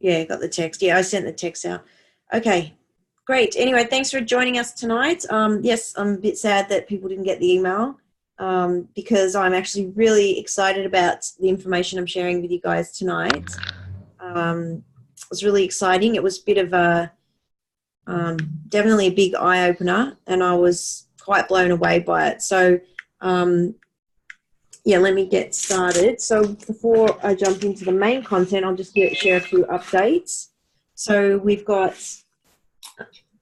Yeah, got the text. Yeah, I sent the text out. Okay, great. Anyway, thanks for joining us tonight. Yes, I'm a bit sad that people didn't get the email because I'm actually really excited about the information I'm sharing with you guys tonight. It was really exciting. It was a bit of a definitely a big eye opener, and I was quite blown away by it. So, yeah, let me get started. So before I jump into the main content, I'll just share a few updates. So we've got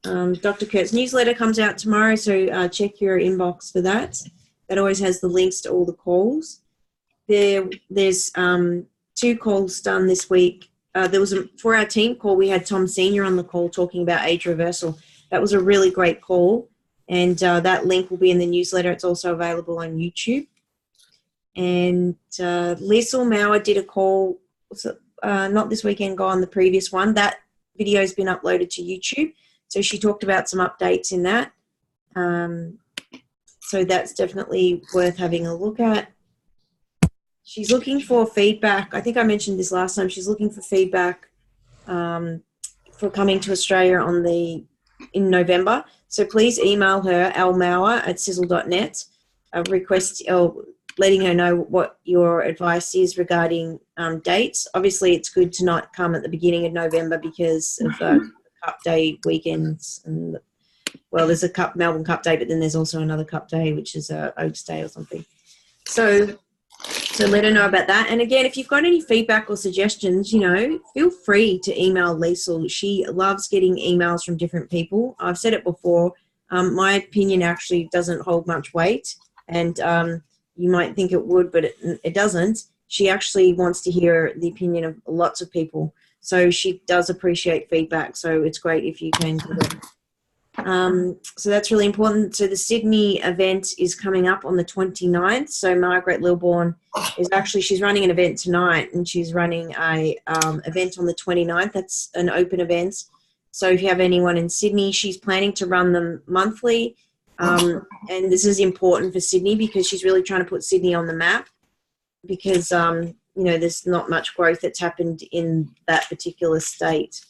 Dr. Kurt's newsletter comes out tomorrow, so check your inbox for that. That always has the links to all the calls. There's 2 calls done this week. There was for our team call, we had Tom Senior on the call talking about age reversal. That was a really great call, and that link will be in the newsletter. It's also available on YouTube. And Liesl Mauer did a call, not this weekend, gone, the previous one. That video has been uploaded to YouTube. So she talked about some updates in that. So that's definitely worth having a look at. She's looking for feedback. I think I mentioned this last time. She's looking for feedback for coming to Australia in November. So please email her, almauer@sizzle.net, letting her know what your advice is regarding dates. Obviously, it's good to not come at the beginning of November because of Cup Day weekends. And well, there's a Melbourne Cup Day, but then there's also another Cup Day, which is Oaks Day or something. So let her know about that. And again, if you've got any feedback or suggestions, feel free to email Liesl. She loves getting emails from different people. I've said it before. My opinion actually doesn't hold much weight, and you might think it would, but it doesn't. She actually wants to hear the opinion of lots of people. So she does appreciate feedback. So it's great if you can do it. So that's really important. So the Sydney event is coming up on the 29th. So Margaret Lilborn she's running an event tonight, and she's running a event on the 29th. That's an open event. So if you have anyone in Sydney, she's planning to run them monthly. And this is important for Sydney because she's really trying to put Sydney on the map because, there's not much growth that's happened in that particular state.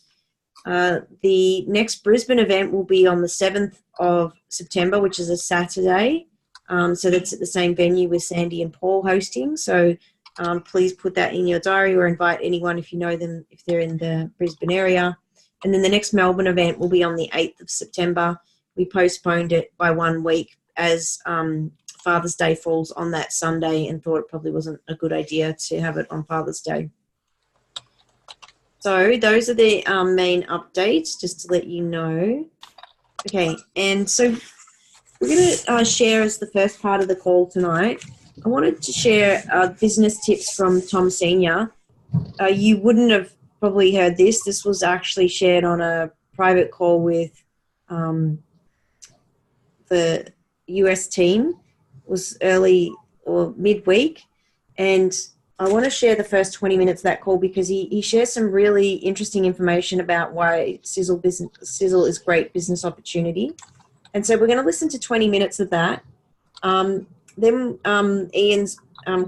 The next Brisbane event will be on the 7th of September, which is a Saturday. So that's at the same venue with Sandy and Paul hosting. So please put that in your diary or invite anyone if you know them, if they're in the Brisbane area. And then the next Melbourne event will be on the 8th of September. We postponed it by 1 week as Father's Day falls on that Sunday and thought it probably wasn't a good idea to have it on Father's Day. So those are the main updates, just to let you know. Okay, and so we're going to share as the first part of the call tonight. I wanted to share business tips from Tom Senior. You wouldn't have probably heard this. This was actually shared on a private call with the US team. It was early or midweek, and I want to share the first 20 minutes of that call because he shares some really interesting information about why Sizzle is great business opportunity. And so we're going to listen to 20 minutes of that. Then Ian's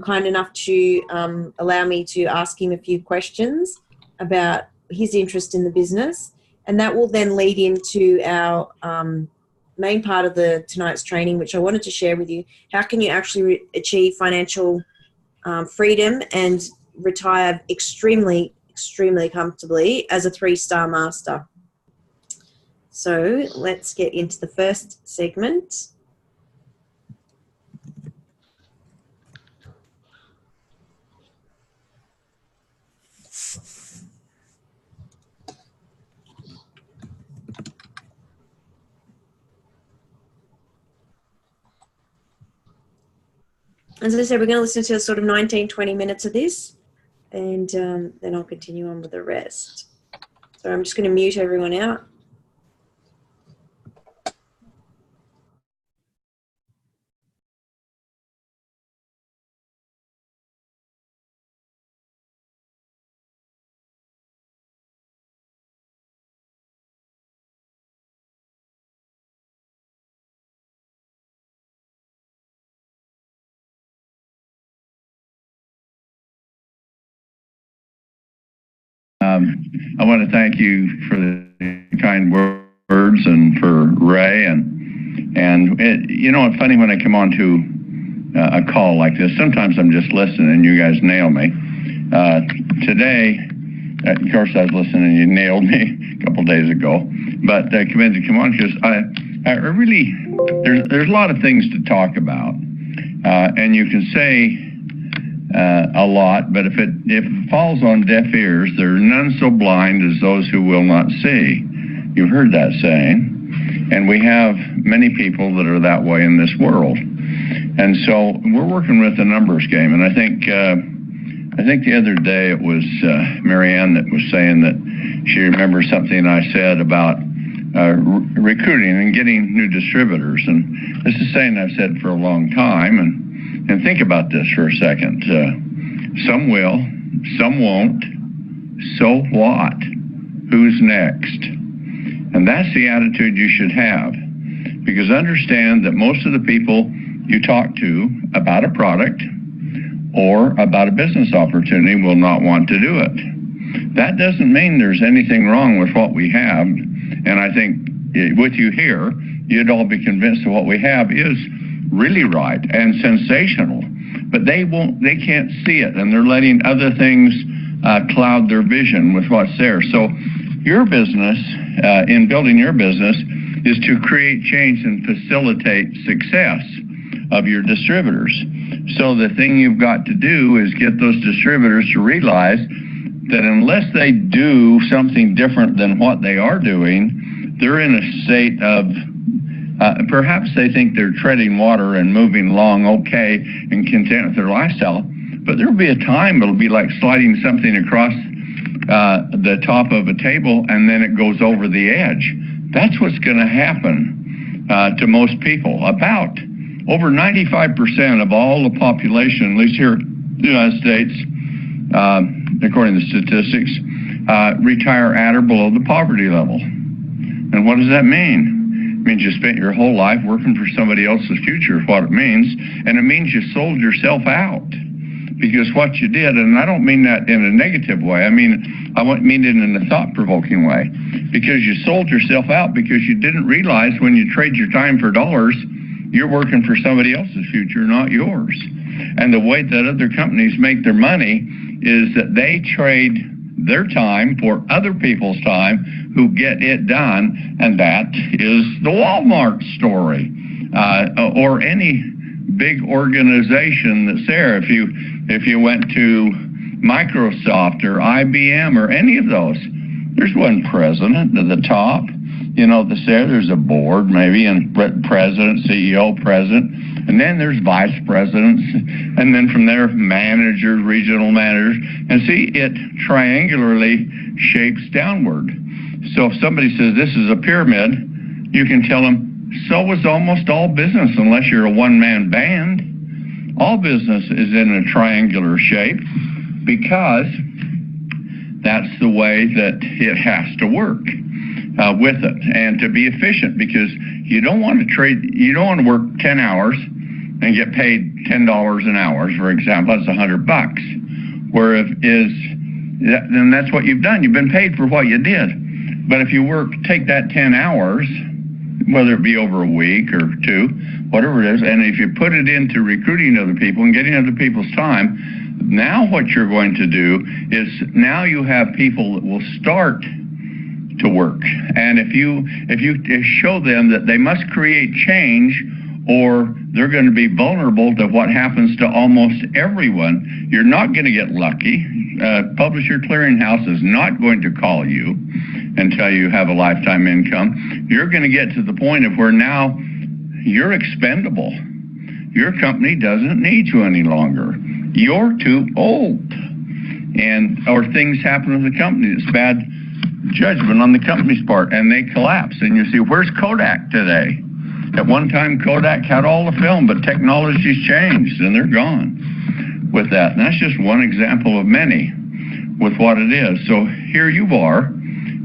kind enough to allow me to ask him a few questions about his interest in the business. And that will then lead into our main part of tonight's training, which I wanted to share with you. How can you actually achieve financial freedom and retire extremely, extremely comfortably as a 3-star master? So let's get into the first segment. As I said, we're going to listen to sort of 19, 20 minutes of this, and then I'll continue on with the rest. So I'm just going to mute everyone out. I want to thank you for the kind words and for Ray. And it's funny when I come on to a call like this, sometimes I'm just listening and you guys nail me. Today, of course, I was listening and you nailed me a couple days ago. But I committed to come on because I really, there's a lot of things to talk about. And you can say a lot, but if it falls on deaf ears, there are none so blind as those who will not see. You've heard that saying. And we have many people that are that way in this world. And so we're working with a numbers game. And I think the other day it was Marianne that was saying that she remembers something I said about recruiting and getting new distributors. And this is saying I've said for a long time. And think about this for a second. Some will, some won't. So what? Who's next? And that's the attitude you should have. Because understand that most of the people you talk to about a product or about a business opportunity will not want to do it. That doesn't mean there's anything wrong with what we have. And I think with you here, you'd all be convinced that what we have is really right and sensational. But they can't see it, and they're letting other things cloud their vision with what's there. So your business, in building your business, is to create change and facilitate success of your distributors. So the thing you've got to do is get those distributors to realize that unless they do something different than what they are doing, they're in a state of, perhaps they think they're treading water and moving along okay and content with their lifestyle, but there'll be a time it'll be like sliding something across the top of a table and then it goes over the edge. That's what's going to happen to most people. About over 95% of all the population, at least here in the United States, according to statistics, retire at or below the poverty level. And what does that mean? It means you spent your whole life working for somebody else's future is what it means. And it means you sold yourself out. Because what you did, and I don't mean that in a negative way, I mean it in a thought-provoking way. Because you sold yourself out because you didn't realize when you trade your time for dollars, you're working for somebody else's future, not yours. And the way that other companies make their money is that they trade their time for other people's time who get it done, and that is the Walmart story, or any big organization that's there. If you went to Microsoft or IBM or any of those, there's one president at the top. There's a board maybe, and president, CEO, president, and then there's vice presidents, and then from there, managers, regional managers, and see, it triangularly shapes downward. So if somebody says this is a pyramid, you can tell them, so is almost all business, unless you're a one-man band. All business is in a triangular shape because that's the way that it has to work. With it, and to be efficient, because you don't want to work 10 hours and get paid $10 an hour, for example. That's $100. Then that's what you've done. You've been paid for what you did. But if you take that 10 hours, whether it be over a week or two, whatever it is, and if you put it into recruiting other people and getting other people's time, now what you're going to do is now you have people that will start to work. And if you show them that they must create change or they're going to be vulnerable to what happens to almost everyone, you're not going to get lucky. Publisher Clearinghouse is not going to call you and tell you have a lifetime income. You're going to get to the point of where now you're expendable. Your company doesn't need you any longer. You're too old. Or things happen with the company. It's bad judgment on the company's part, and they collapse. And you see, where's Kodak today? At one time, Kodak had all the film, but technology's changed, and they're gone with that. And that's just one example of many with what it is. So here you are,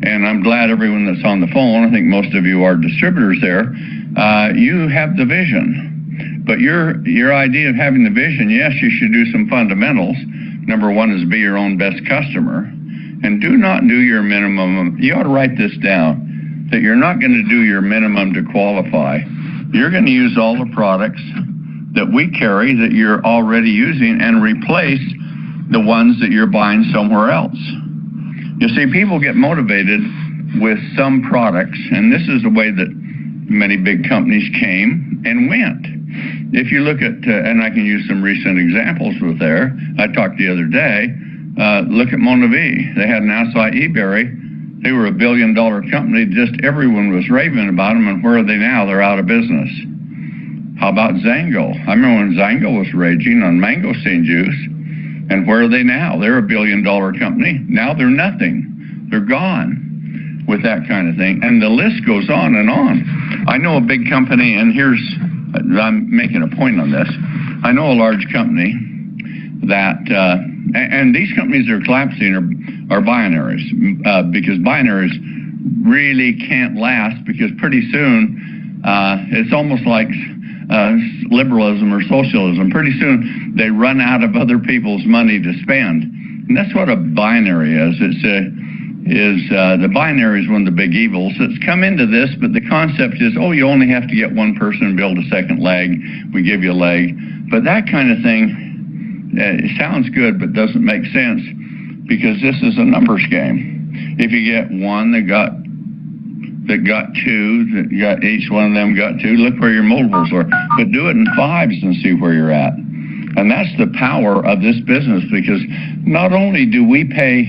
and I'm glad everyone that's on the phone, I think most of you are distributors there, you have the vision. But your idea of having the vision, yes, you should do some fundamentals. Number one is be your own best customer. and do not do your minimum. You ought to write this down, that you're not going to do your minimum to qualify. You're going to use all the products that we carry that you're already using and replace the ones that you're buying somewhere else. You see, people get motivated with some products, and this is the way that many big companies came and went. If you look at, and I can use some recent examples with there, I talked the other day, look at Monavie. They had an acai berry. They were $1 billion company. Just everyone was raving about them, and where are they now? They're out of business. How about Zango? I remember when Zango was raging on mangosteen juice, and where are they now? They're $1 billion company. Now they're nothing. They're gone with that kind of thing. And the list goes on and on. I know a big company, and I'm making a point on this. I know a large company that, and these companies that are collapsing are binaries, because binaries really can't last, because pretty soon it's almost like liberalism or socialism. Pretty soon they run out of other people's money to spend. And that's what a binary is. The binary is one of the big evils that's come into this, but the concept is, oh, you only have to get one person and build a second leg. We give you a leg. But that kind of thing, it sounds good, but doesn't make sense, because this is a numbers game. If you get one that got two, each one of them got two, look where your multiples are. But do it in fives and see where you're at. And that's the power of this business, because not only do we play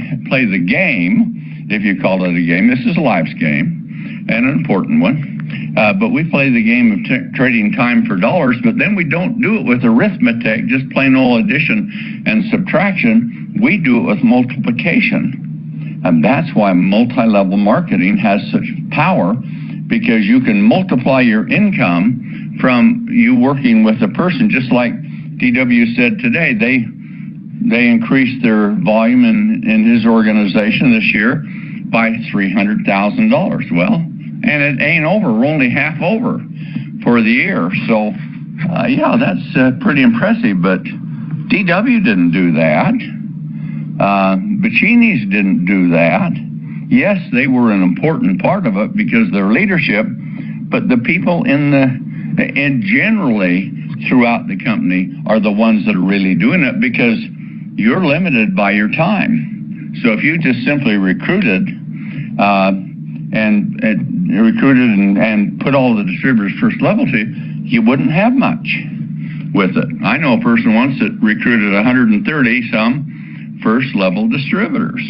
the game, if you call it a game, this is life's game, and an important one, but we play the game of trading time for dollars, but then we don't do it with arithmetic, just plain old addition and subtraction. We do it with multiplication. And that's why multi-level marketing has such power, because you can multiply your income from you working with a person. Just like DW said today, they increased their volume in his organization this year by $300,000. Well, and it ain't over. We're only half over for the year. So, yeah, that's pretty impressive. But DW didn't do that. Bacini's didn't do that. Yes, they were an important part of it because their leadership, but the people and generally throughout the company are the ones that are really doing it, because you're limited by your time. So if you just simply recruited and put all the distributors first level to you wouldn't have much with it. I know a person once that recruited 130 some first level distributors,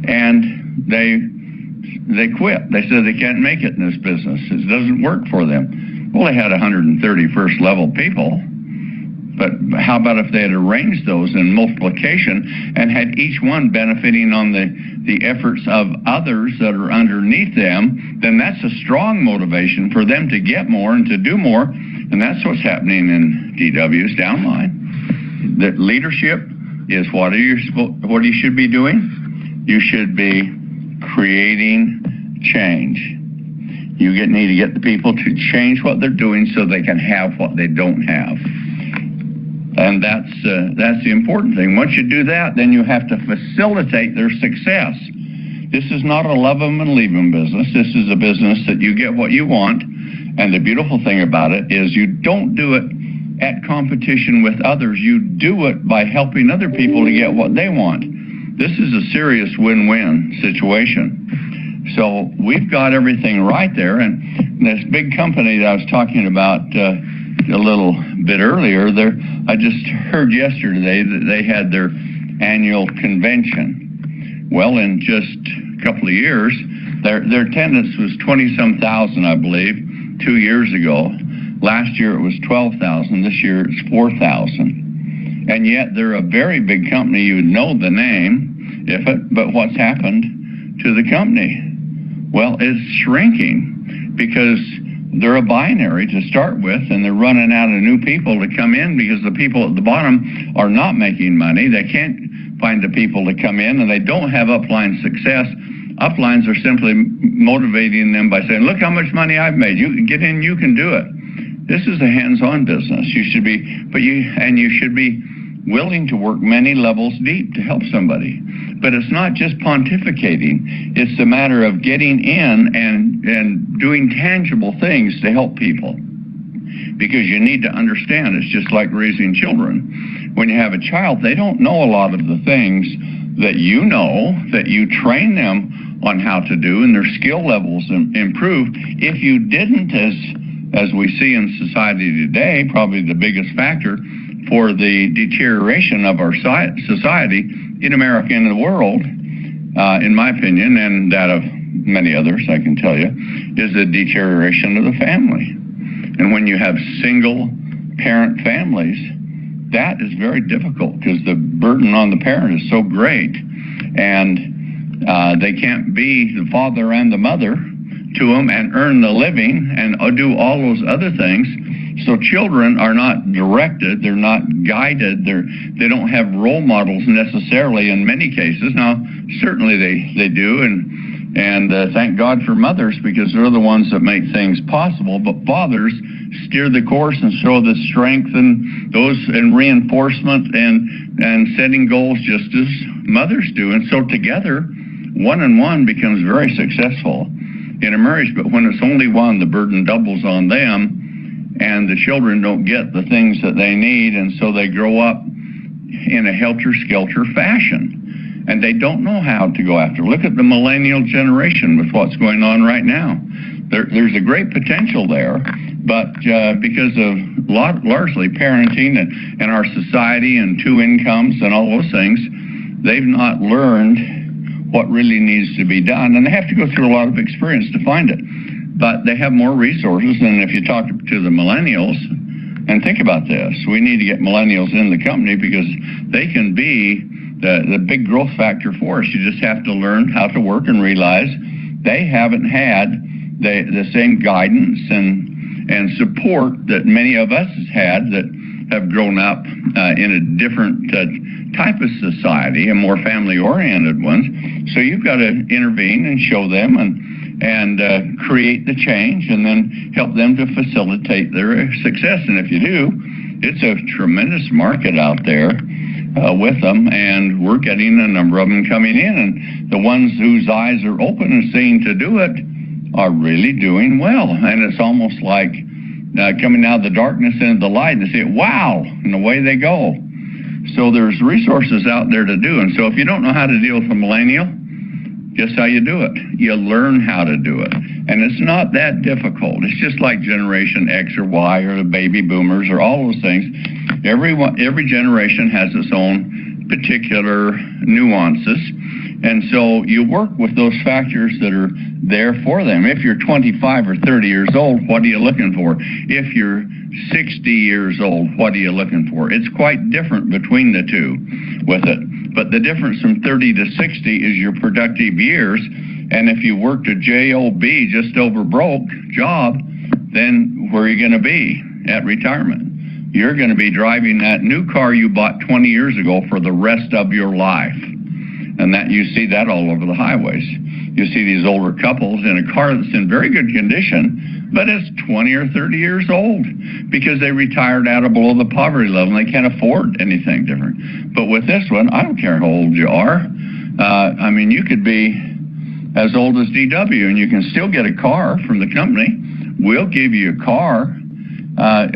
and they quit. They said they can't make it in this business. It doesn't work for them. Well, they had 130 first level people, but how about if they had arranged those in multiplication and had each one benefiting on the efforts of others that are underneath them? Then that's a strong motivation for them to get more and to do more, and that's what's happening in DW's downline. The leadership is what you should be doing. You should be creating change. You need to get the people to change what they're doing so they can have what they don't have. And that's the important thing. Once you do that, then you have to facilitate their success. This is not a love them and leave them business. This is a business that you get what you want. And the beautiful thing about it is you don't do it at competition with others. You do it by helping other people to get what they want. This is a serious win-win situation. So we've got everything right there. And this big company that I was talking about a little bit earlier, I just heard yesterday that they had their annual convention. Well, in just a couple of years, their attendance was 20-some thousand, I believe, 2 years ago. Last year it was 12,000. This year it's 4,000. And yet they're a very big company. You would know the name, but what's happened to the company? Well, it's shrinking because they're a binary to start with, and they're running out of new people to come in because the people at the bottom are not making money. They can't find the people to come in, and they don't have upline success. Uplines are simply motivating them by saying, look how much money I've made. You can get in, you can do it. This is a hands-on business. You should be, you should be willing to work many levels deep to help somebody. But it's not just pontificating. It's a matter of getting in and doing tangible things to help people. Because you need to understand, it's just like raising children. When you have a child, they don't know a lot of the things that you know, that you train them on how to do, and their skill levels improve. If you didn't, as we see in society today, probably the biggest factor for the deterioration of our society in America and the world, in my opinion, and that of many others, I can tell you, is the deterioration of the family. And when you have single parent families, that is very difficult because the burden on the parent is so great, and they can't be the father and the mother to them and earn the living and do all those other things. So children are not directed, they're not guided, they don't have role models necessarily in many cases. Now, certainly they do, and thank God for mothers, because they're the ones that make things possible. But fathers steer the course and show the strength and reinforcement and setting goals, just as mothers do. And so together, one and one becomes very successful in a marriage. But when it's only one, the burden doubles on them, and the children don't get the things that they need, and so they grow up in a helter-skelter fashion. And they don't know how to go after. Look at the millennial generation with what's going on right now. There's a great potential there, but because of largely parenting and our society and two incomes and all those things, they've not learned what really needs to be done, and they have to go through a lot of experience to find it. But they have more resources, and if you talk to the millennials, and think about this, we need to get millennials in the company because they can be the big growth factor for us. You just have to learn how to work and realize they haven't had the same guidance and support that many of us had that have grown up in a different type of society, a more family-oriented one. So you've got to intervene and show them and create the change, and then help them to facilitate their success. And if you do, it's a tremendous market out there with them, and we're getting a number of them coming in, and the ones whose eyes are open and seeing to do it are really doing well. And it's almost like coming out of the darkness into the light, and they say, wow, and away they go. So there's resources out there to do. And so if you don't know how to deal with a millennial, guess how you do it? You learn how to do it. And it's not that difficult. It's just like Generation X or Y or the baby boomers or all those things. Every generation has its own particular nuances. And so you work with those factors that are there for them. If you're 25 or 30 years old, what are you looking for? If you're 60 years old, what are you looking for? It's quite different between the two with it. But the difference from 30 to 60 is your productive years. And if you worked a job, just over broke job, then where are you going to be at retirement? You're going to be driving that new car you bought 20 years ago for the rest of your life. And that you see that all over the highways. You see these older couples in a car that's in very good condition, but it's 20 or 30 years old because they retired out of below the poverty level and they can't afford anything different. But with this one, I don't care how old you are. I mean, you could be as old as DW and you can still get a car from the company. We'll give you a car.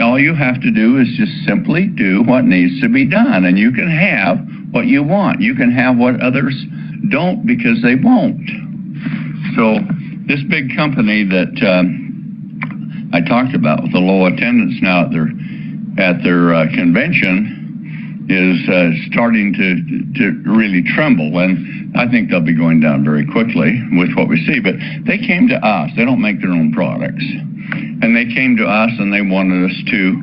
All you have to do is just simply do what needs to be done, and you can have what you want. You can have what others don't because they won't. So this big company that I talked about with the low attendance now at their convention is starting to really tremble, and I think they'll be going down very quickly with what we see. But they came to us. They don't make their own products. And they came to us and they wanted us to,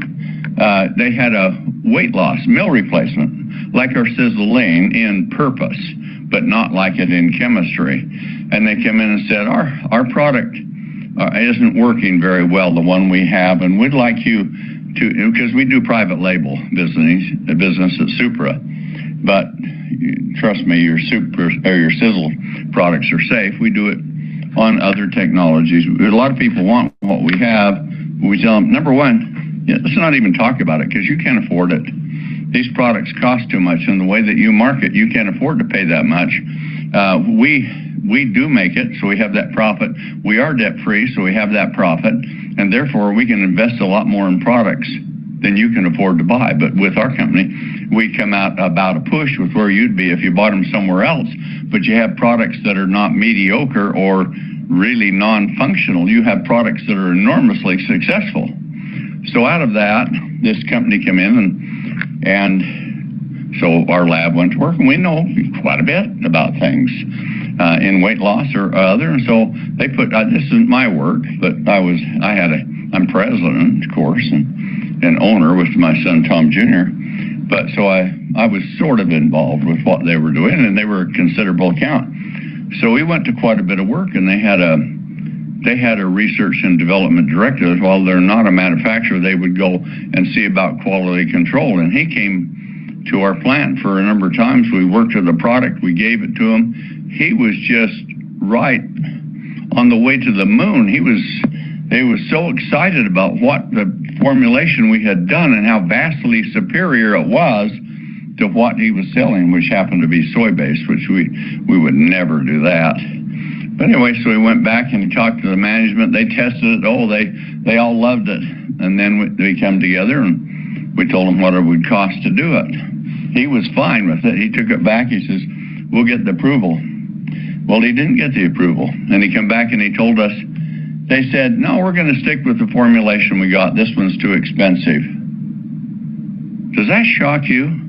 they had a weight loss, meal replacement, like our Sizzling in purpose, but not like it in chemistry. And they came in and said, our product isn't working very well, the one we have, and we'd like you to, because we do private label business at Supra, but trust me, your Sizzle products are safe. We do it on other technologies. A lot of people want what we have. We tell them, number one, let's not even talk about it because you can't afford it. these products cost too much, and the way that you market, you can't afford to pay that much. We do make it, so we have that profit. We are debt-free, so we have that profit, and therefore we can invest a lot more in products than you can afford to buy. But with our company, we come out about a push with where you'd be if you bought them somewhere else, but you have products that are not mediocre or really non-functional. You have products that are enormously successful. So out of that, this company came in, and so our lab went to work, and we know quite a bit about things in weight loss or other. And so they put, this isn't my work, but I'm president, of course, and owner with my son Tom Jr. But so I was sort of involved with what they were doing, and they were a considerable account. So we went to quite a bit of work, and they had a research and development director. While they're not a manufacturer, they would go and see about quality control. And he came to our plant for a number of times. We worked with the product. We gave it to him. He was just right on the way to the moon. He was so excited about what the formulation we had done and how vastly superior it was to what he was selling, which happened to be soy-based, which we would never do that. But anyway, so we went back and talked to the management. They tested it. Oh, they all loved it. And then we come together and we told them what it would cost to do it. He was fine with it. He took it back. He says, we'll get the approval. Well, he didn't get the approval. And he come back and he told us, they said, no, we're going to stick with the formulation we got. This one's too expensive. Does that shock you?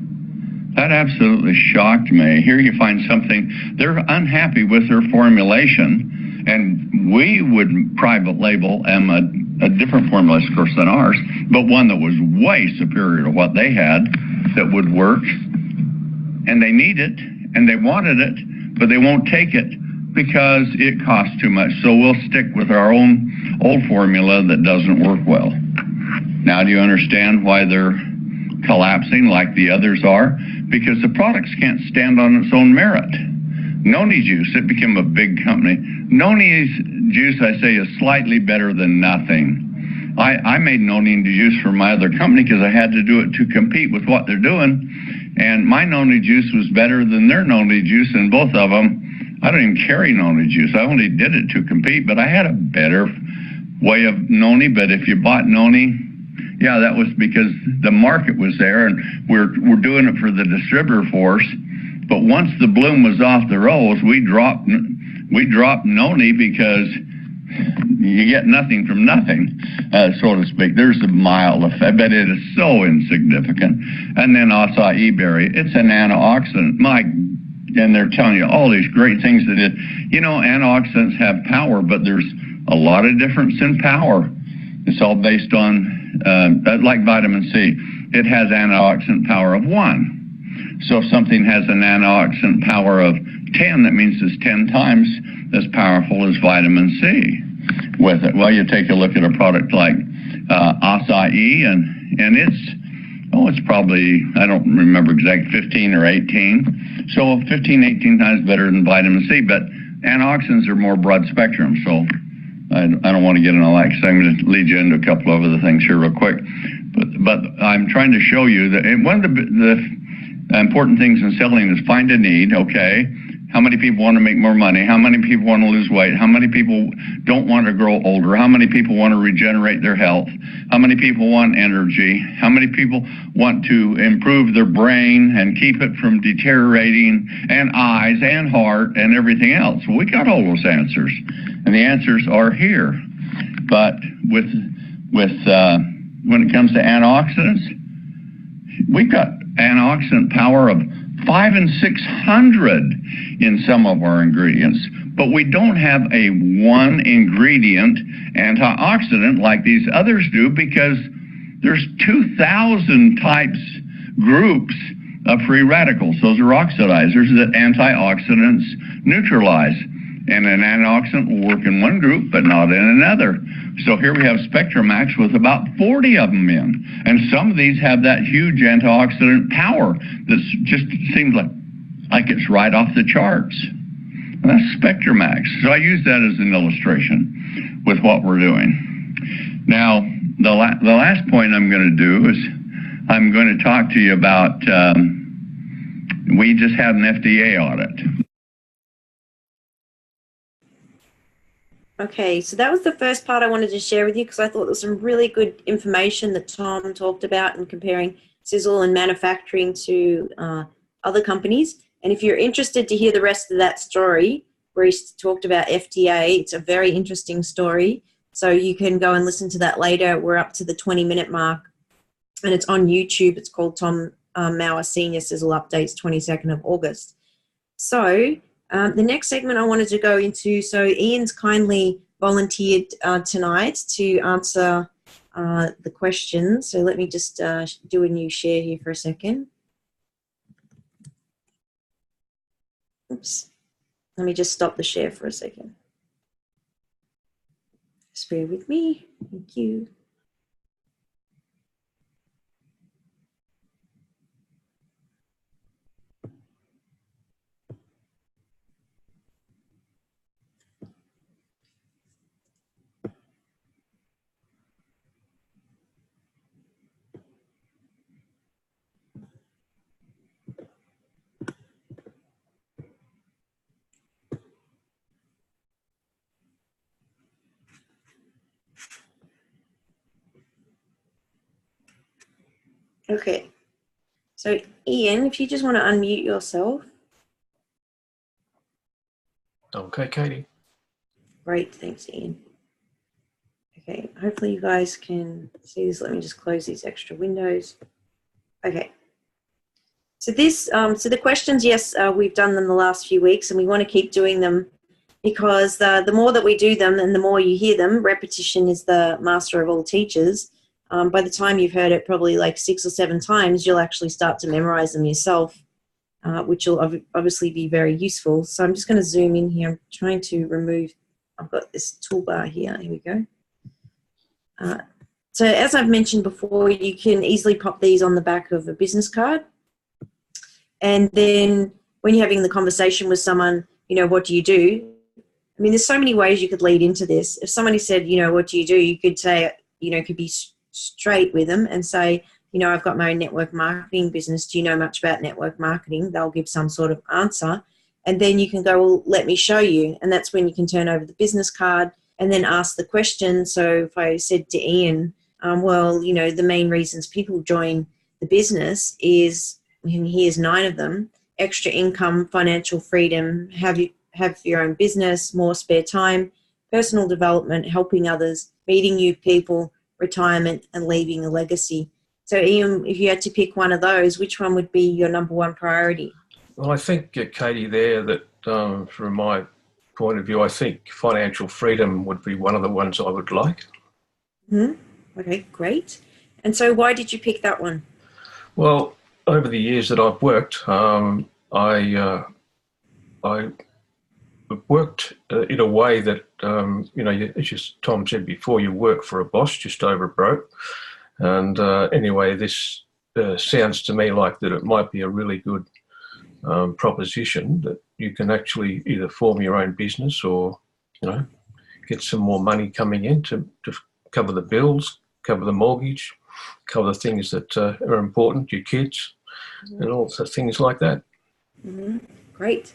That absolutely shocked me. Here you find something, they're unhappy with their formulation, and we would private label them a different formulation, of course, than ours, but one that was way superior to what they had that would work. And they need it, and they wanted it, but they won't take it because it costs too much. So we'll stick with our own old formula that doesn't work well. Now, do you understand why they're collapsing like the others are? Because the products can't stand on its own merit. Noni juice, it became a big company. Noni's juice, I say, is slightly better than nothing. I made Noni juice for my other company because I had to do it to compete with what they're doing. And my Noni juice was better than their Noni juice, and both of them, I don't even carry Noni juice. I only did it to compete, but I had a better way of Noni. But if you bought Noni, yeah, that was because the market was there, and we're doing it for the distributor force. But once the bloom was off the rose, we dropped Noni because you get nothing from nothing, so to speak. There's a mild effect, but it is so insignificant. And then acai berry, it's an antioxidant. And they're telling you all these great things that it, antioxidants have power, but there's a lot of difference in power. It's all based on, like vitamin C, it has antioxidant power of 1. So if something has an antioxidant power of 10, that means it's 10 times as powerful as vitamin C with it. Well, you take a look at a product like acai, and it's probably, I don't remember exactly, 15 or 18. So 15, 18 times better than vitamin C, but antioxidants are more broad spectrum, so I don't want to get into that because I'm going to lead you into a couple of other things here real quick. But I'm trying to show you that one of the important things in selling is find a need, okay? How many people want to make more money? How many people want to lose weight? How many people don't want to grow older? How many people want to regenerate their health? How many people want energy? How many people want to improve their brain and keep it from deteriorating, and eyes and heart and everything else? Well, we got all those answers, and the answers are here. But with when it comes to antioxidants, we've got antioxidant power of 500 and 600 in some of our ingredients, but we don't have a one ingredient antioxidant like these others do, because there's 2,000 groups of free radicals. Those are oxidizers that antioxidants neutralize. And an antioxidant will work in one group, but not in another. So here we have SpectraMax with about 40 of them in. And some of these have that huge antioxidant power that just seems like it's right off the charts. And that's SpectraMax. So I use that as an illustration with what we're doing. Now, the last point I'm going to do is I'm going to talk to you about, we just had an FDA audit. Okay, so that was the first part I wanted to share with you because I thought there was some really good information that Tom talked about in comparing Sizzle and manufacturing to other companies. And if you're interested to hear the rest of that story, where he talked about FDA, it's a very interesting story. So you can go and listen to that later. We're up to the 20-minute mark, and it's on YouTube. It's called Tom Mauer Senior Sizzle Updates, 22nd of August. So the next segment I wanted to go into, so Ian's kindly volunteered tonight to answer the questions. So let me just do a new share here for a second. Oops. Let me just stop the share for a second. Just bear with me. Thank you. Okay, so Ian, if you just want to unmute yourself. Okay, Katie. Great, thanks, Ian. Okay, hopefully you guys can see this. Let me just close these extra windows. Okay. So this, so the questions, yes, we've done them the last few weeks, and we want to keep doing them because the more that we do them and the more you hear them, repetition is the master of all teachers. By the time you've heard it probably like 6 or 7 times, you'll actually start to memorize them yourself, which will obviously be very useful. So I'm just going to zoom in here. I'm trying to remove, I've got this toolbar here. Here we go. So as I've mentioned before, you can easily pop these on the back of a business card. And then when you're having the conversation with someone, you know, what do you do? I mean, there's so many ways you could lead into this. If somebody said, you know, what do you do? You could say, you know, could be straight with them and say, you know, I've got my own network marketing business. Do you know much about network marketing? They'll give some sort of answer. And then you can go, well, let me show you. And that's when you can turn over the business card and then ask the question. So if I said to Ian, well, you know, the main reasons people join the business is, and here's 9 of them: extra income, financial freedom, have your own business, more spare time, personal development, helping others, meeting new people, retirement, and leaving a legacy. So Ian, if you had to pick one of those, which one would be your number 1 priority? Well, I think, Katie, there that from my point of view, I think financial freedom would be one of the ones I would like. Okay, great. And so why did you pick that one? Well, over the years that I've worked, I worked in a way that, you know, as just Tom said before, you work for a boss just over broke. And anyway, this sounds to me like that it might be a really good proposition that you can actually either form your own business or, you know, get some more money coming in to cover the bills, cover the mortgage, cover the things that are important, your kids, and all sorts of things like that. Great.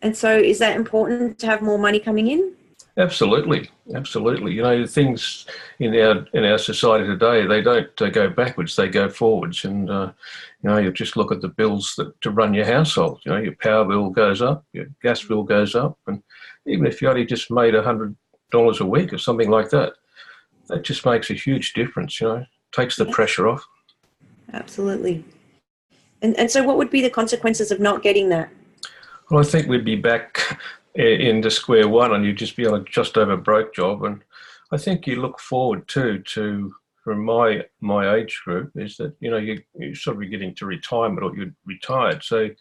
And so is that important to have more money coming in? Absolutely, absolutely. You know, things in our society today, they don't go backwards, they go forwards. And, you know, you just look at the bills to run your household. You know, your power bill goes up, your gas bill goes up. And even if you only just made $100 a week or something like that, that just makes a huge difference, you know, takes the pressure off. Absolutely. And so what would be the consequences of not getting that? Well, I think we'd be back into square one and you'd just be on a just over broke job. And I think you look forward to from my age group, is that, you know, you're sort of getting to retirement or you're retired. So, you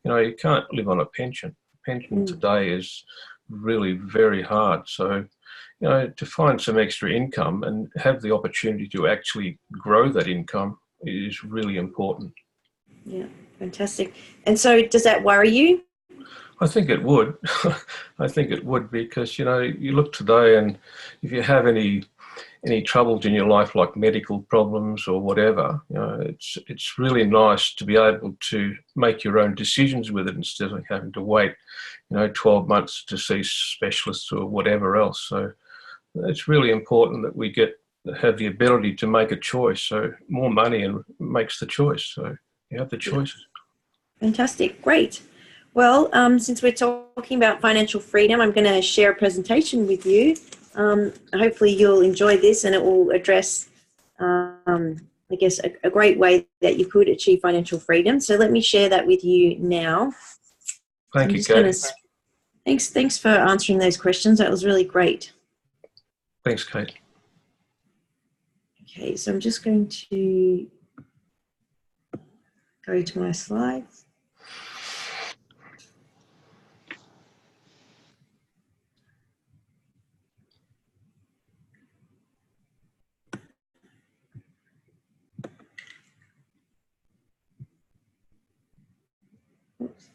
know, you can't live on a pension. Pension today is really very hard. So, you know, to find some extra income and have the opportunity to actually grow that income is really important. Yeah, fantastic. And so does that worry you? I think it would. I think it would, because, you know, you look today and if you have any any troubles in your life, like medical problems or whatever, it's really nice to be able to make your own decisions with it instead of having to wait, 12 months to see specialists or whatever else. So it's really important that we have the ability to make a choice. So more money and makes the choice. So you have the choices. Fantastic. Great. Well, since we're talking about financial freedom, I'm going to share a presentation with you. Hopefully you'll enjoy this, and it will address, I guess, a great way that you could achieve financial freedom. So let me share that with you now. Thank you, Kate. Thanks for answering those questions. That was really great. Thanks, Kate. Okay, so I'm just going to go to my slides. Oops.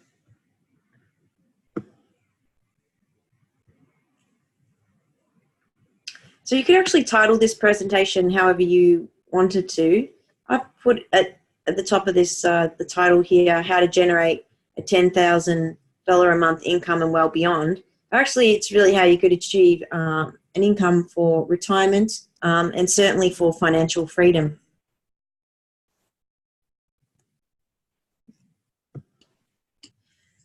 So you could actually title this presentation however you wanted to. I've put at the top of this, the title here, how to generate a $10,000 a month income and well beyond. Actually, it's really how you could achieve an income for retirement and certainly for financial freedom.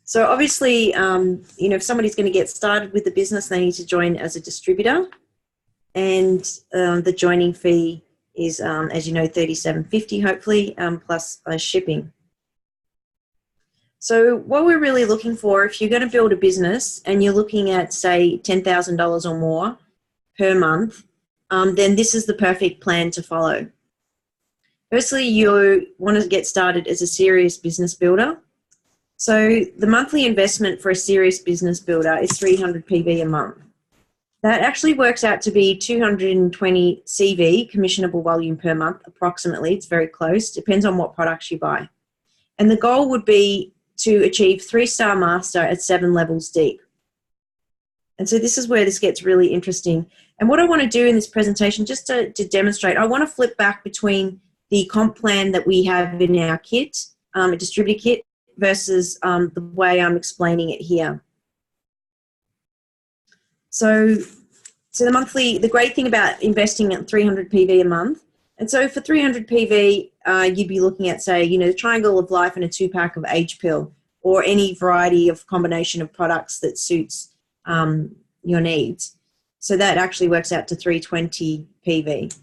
So obviously, if somebody's going to get started with the business, they need to join as a distributor. And the joining fee is, as you know, $37.50 hopefully, plus shipping. So what we're really looking for, if you're going to build a business and you're looking at, say, $10,000 or more per month, then this is the perfect plan to follow. Firstly, you want to get started as a serious business builder. So the monthly investment for a serious business builder is 300 PV a month. That actually works out to be 220 CV, commissionable volume per month, approximately. It's very close. Depends on what products you buy. And the goal would be to achieve 3-star master at 7 levels deep. And so this is where this gets really interesting. And what I want to do in this presentation, just to demonstrate, I want to flip back between the comp plan that we have in our kit, a distributor kit, versus the way I'm explaining it here. So the great thing about investing at 300 PV a month, and so for 300 PV, you'd be looking at, say, the Triangle of Life and a 2-pack of Age Pill, or any variety of combination of products that suits your needs. So that actually works out to 320 PV.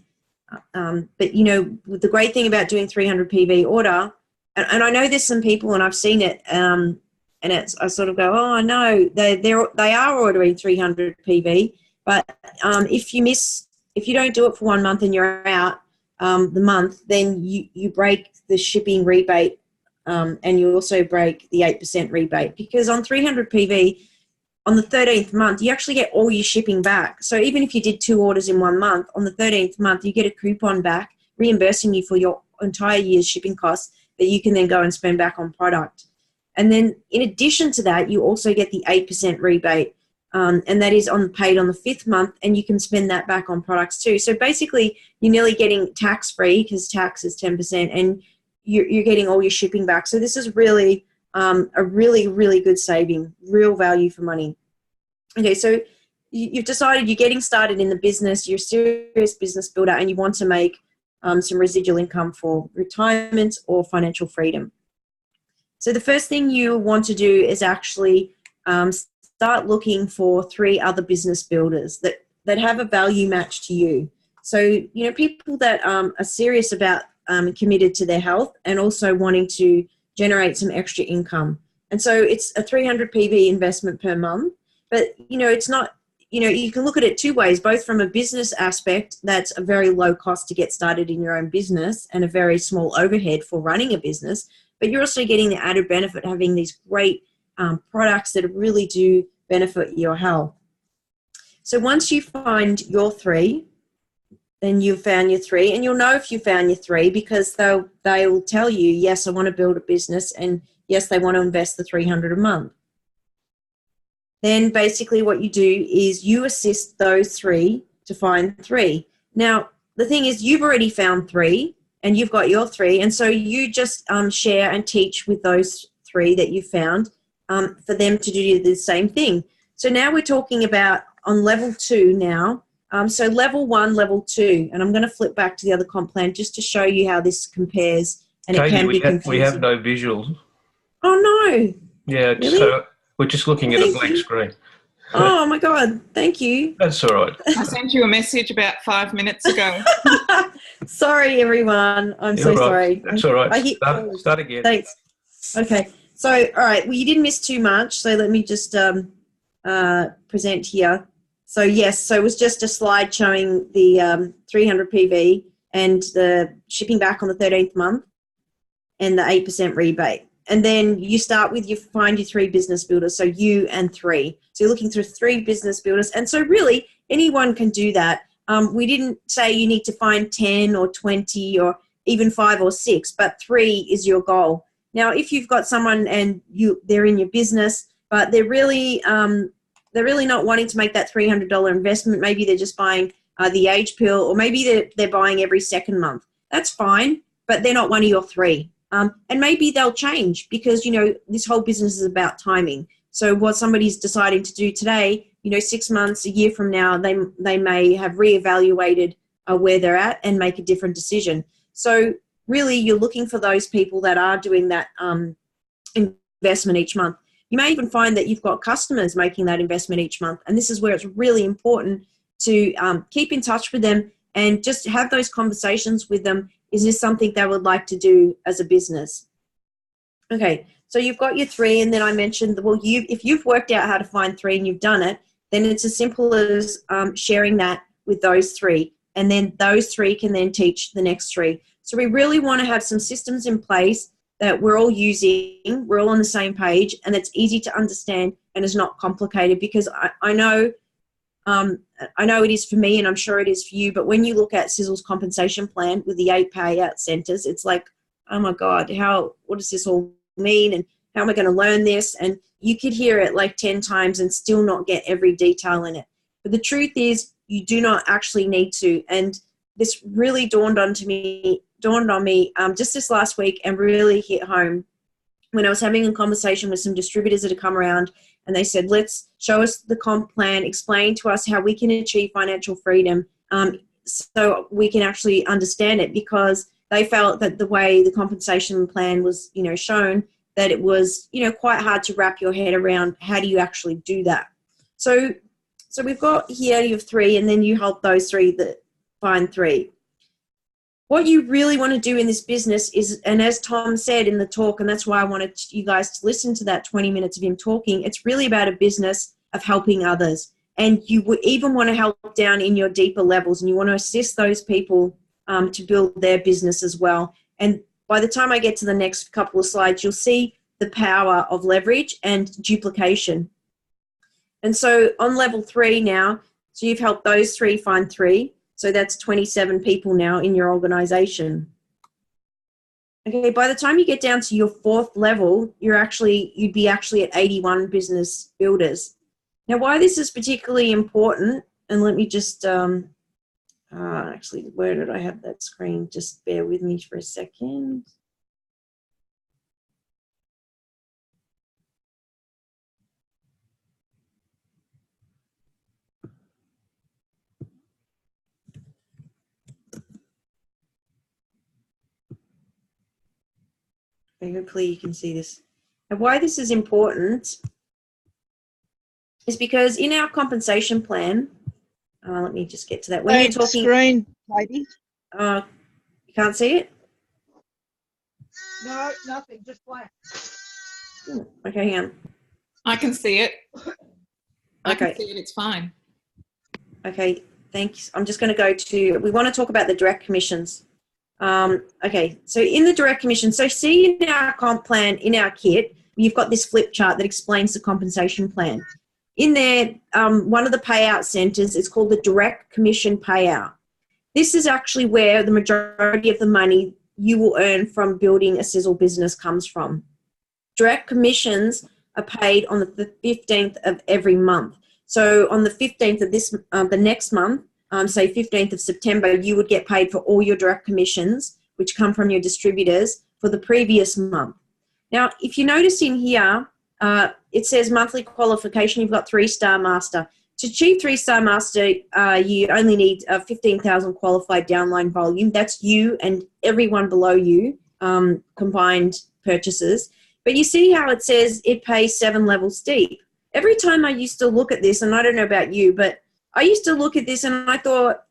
But, the great thing about doing 300 PV order, and I know there's some people, and I've seen it, and I sort of go, oh no, they are ordering 300 PV, but if you don't do it for 1 month and you're out the month, then you break the shipping rebate, and you also break the 8% rebate, because on 300 PV, on the 13th month, you actually get all your shipping back. So even if you did 2 orders in 1 month, on the 13th month, you get a coupon back reimbursing you for your entire year's shipping costs that you can then go and spend back on product. And then in addition to that, you also get the 8% rebate, and that is paid on the 5th month, and you can spend that back on products too. So basically, you're nearly getting tax-free, because tax is 10%, and you're getting all your shipping back. So this is really a really, really good saving, real value for money. Okay, so you've decided you're getting started in the business, you're a serious business builder, and you want to make some residual income for retirement or financial freedom. So the first thing you want to do is actually start looking for 3 other business builders that have a value match to you. So, people that are serious about committed to their health and also wanting to generate some extra income. And so it's a 300 PV investment per month, but, it's not, you can look at it 2 ways, both from a business aspect, that's a very low cost to get started in your own business and a very small overhead for running a business, but you're also getting the added benefit of having these great products that really do benefit your health. So once you find your 3, then you've found your 3, and you'll know if you found your 3 because they will tell you, yes, I want to build a business, and yes, they want to invest the 300 a month. Then basically what you do is you assist those 3 to find 3. Now, the thing is, you've already found 3 and you've got your 3. And so you just share and teach with those 3 that you found for them to do the same thing. So now we're talking about on level 2 now. So level 1, level 2, and I'm going to flip back to the other comp plan just to show you how this compares. And Katie, it can be confusing. we have no visuals. Oh, no. Yeah, Really? so we're just looking at a blank screen. Oh, my God. Thank you. That's all right. I sent you a message about 5 minutes ago. Sorry, everyone. I'm You're so right. sorry. That's all right. I hit Start again. Thanks. Okay. So, all right. Well, you didn't miss too much. So let me just present here. So, yes. So it was just a slide showing the 300 PV and the shipping back on the 13th month and the 8% rebate. And then you start with find your 3 business builders. So you and 3. So you're looking through 3 business builders. And so really anyone can do that. We didn't say you need to find 10 or 20 or even 5 or 6, but 3 is your goal. Now, if you've got someone and they're in your business, but they're really not wanting to make that $300 investment, maybe they're just buying the age pill, or maybe they're buying every second month. That's fine, but they're not one of your 3. And maybe they'll change because, this whole business is about timing. So what somebody's deciding to do today, 6 months, a year from now, they may have reevaluated where they're at and make a different decision. So really you're looking for those people that are doing that investment each month. You may even find that you've got customers making that investment each month. And this is where it's really important to keep in touch with them and just have those conversations with them. Is this something they would like to do as a business? Okay, so you've got your 3, and then I mentioned, well, if you've worked out how to find 3 and you've done it, then it's as simple as sharing that with those 3, and then those 3 can then teach the next 3. So we really want to have some systems in place that we're all using, we're all on the same page, and it's easy to understand and is not complicated, because I know it is for me, and I'm sure it is for you, but when you look at Sizzle's compensation plan with the 8 payout centers, it's like, oh my God, what does this all mean? And how am I going to learn this? And you could hear it like 10 times and still not get every detail in it. But the truth is, you do not actually need to. And this really dawned on me just this last week, and really hit home when I was having a conversation with some distributors that had come around, and they said, let's show us the comp plan, explain to us how we can achieve financial freedom so we can actually understand it, because they felt that the way the compensation plan was, shown, that it was, quite hard to wrap your head around how do you actually do that. So we've got here, you have 3, and then you help those 3 that find 3. What you really want to do in this business is, and as Tom said in the talk, and that's why I wanted you guys to listen to that 20 minutes of him talking, it's really about a business of helping others. And you would even want to help down in your deeper levels, and you want to assist those people to build their business as well. And by the time I get to the next couple of slides, you'll see the power of leverage and duplication. And so on level 3 now, so you've helped those 3 find 3. So that's 27 people now in your organization. Okay, by the time you get down to your 4th level, you'd be at 81 business builders. Now, why this is particularly important, and let me just, actually, where did I have that screen? Just bear with me for a second. Hopefully you can see this. And why this is important is because in our compensation plan, let me just get to that. When you're talking screen, Katie. You can't see it? No, nothing, just blank. Okay, hang on. I can see it. I Okay. can see it. It's fine. Okay, thanks. I'm just going to go to, we want to talk about the direct commissions. Okay, so in the direct commission, so see in our comp plan, in our kit, you've got this flip chart that explains the compensation plan. In there, one of the payout centers is called the direct commission payout. This is actually where the majority of the money you will earn from building a Sizzle business comes from. Direct commissions are paid on the 15th of every month. So on the 15th of the next month, say 15th of September, you would get paid for all your direct commissions, which come from your distributors, for the previous month. Now, if you notice in here, it says monthly qualification, you've got 3-star master. To achieve 3-star master, you only need 15,000 qualified downline volume. That's you and everyone below you, combined purchases. But you see how it says it pays 7 levels deep. Every time I used to look at this, and I don't know about you, but I used to look at this and I thought,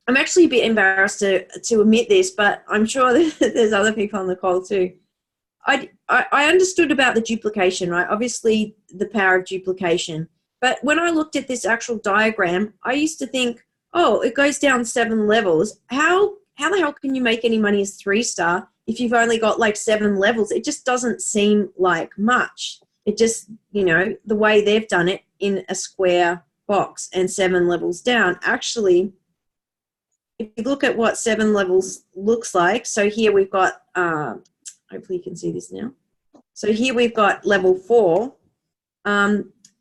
I'm actually a bit embarrassed to admit this, but I'm sure that there's other people on the call too. I understood about the duplication, right? Obviously, the power of duplication. But when I looked at this actual diagram, I used to think, oh, it goes down 7 levels. How the hell can you make any money as 3-star if you've only got like 7 levels? It just doesn't seem like much. It just, you know, the way they've done it in a square box and 7 levels down. Actually, if you look at what 7 levels looks like, so here we've got, hopefully you can see this now. So here we've got level 4.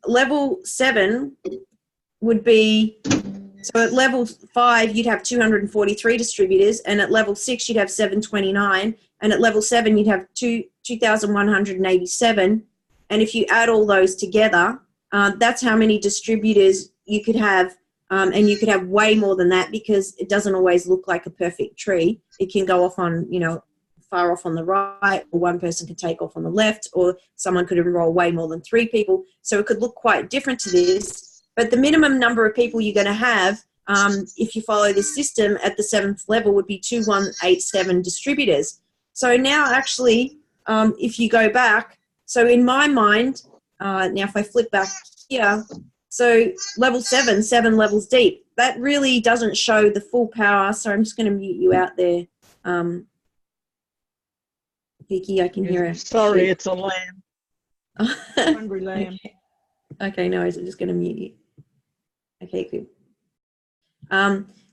Level 7 would be, so at level 5, you'd have 243 distributors, and at level 6, you'd have 729, and at level 7, you'd have 2,187. And if you add all those together, that's how many distributors you could have, and you could have way more than that, because it doesn't always look like a perfect tree. It can go off on, you know, far off on the right, or one person could take off on the left, or someone could enroll way more than 3 people. So it could look quite different to this. But the minimum number of people you're going to have, if you follow this system at the 7th level, would be 2187 distributors. So now actually, if you go back, so in my mind, now if I flip back here, so level 7, 7 levels deep, that really doesn't show the full power. So I'm just going to mute you out there. Vicky, I can hear her. Sorry, it's a lamb. Hungry lamb. Okay, no worries. I'm just going to mute you. Okay, good.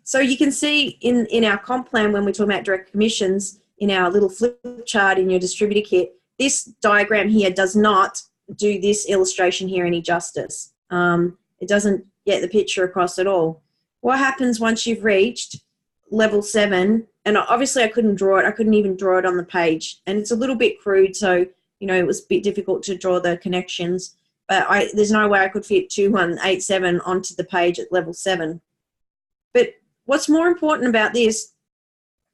So you can see in our comp plan, when we're talking about direct commissions, in our little flip chart in your distributor kit, this diagram here does not do this illustration here any justice. It doesn't get the picture across at all. What happens once you've reached level 7, and obviously I couldn't draw it. I couldn't even draw it on the page. And it's a little bit crude, so, you know, it was a bit difficult to draw the connections. But there's no way I could fit 2187 onto the page at level 7. But what's more important about this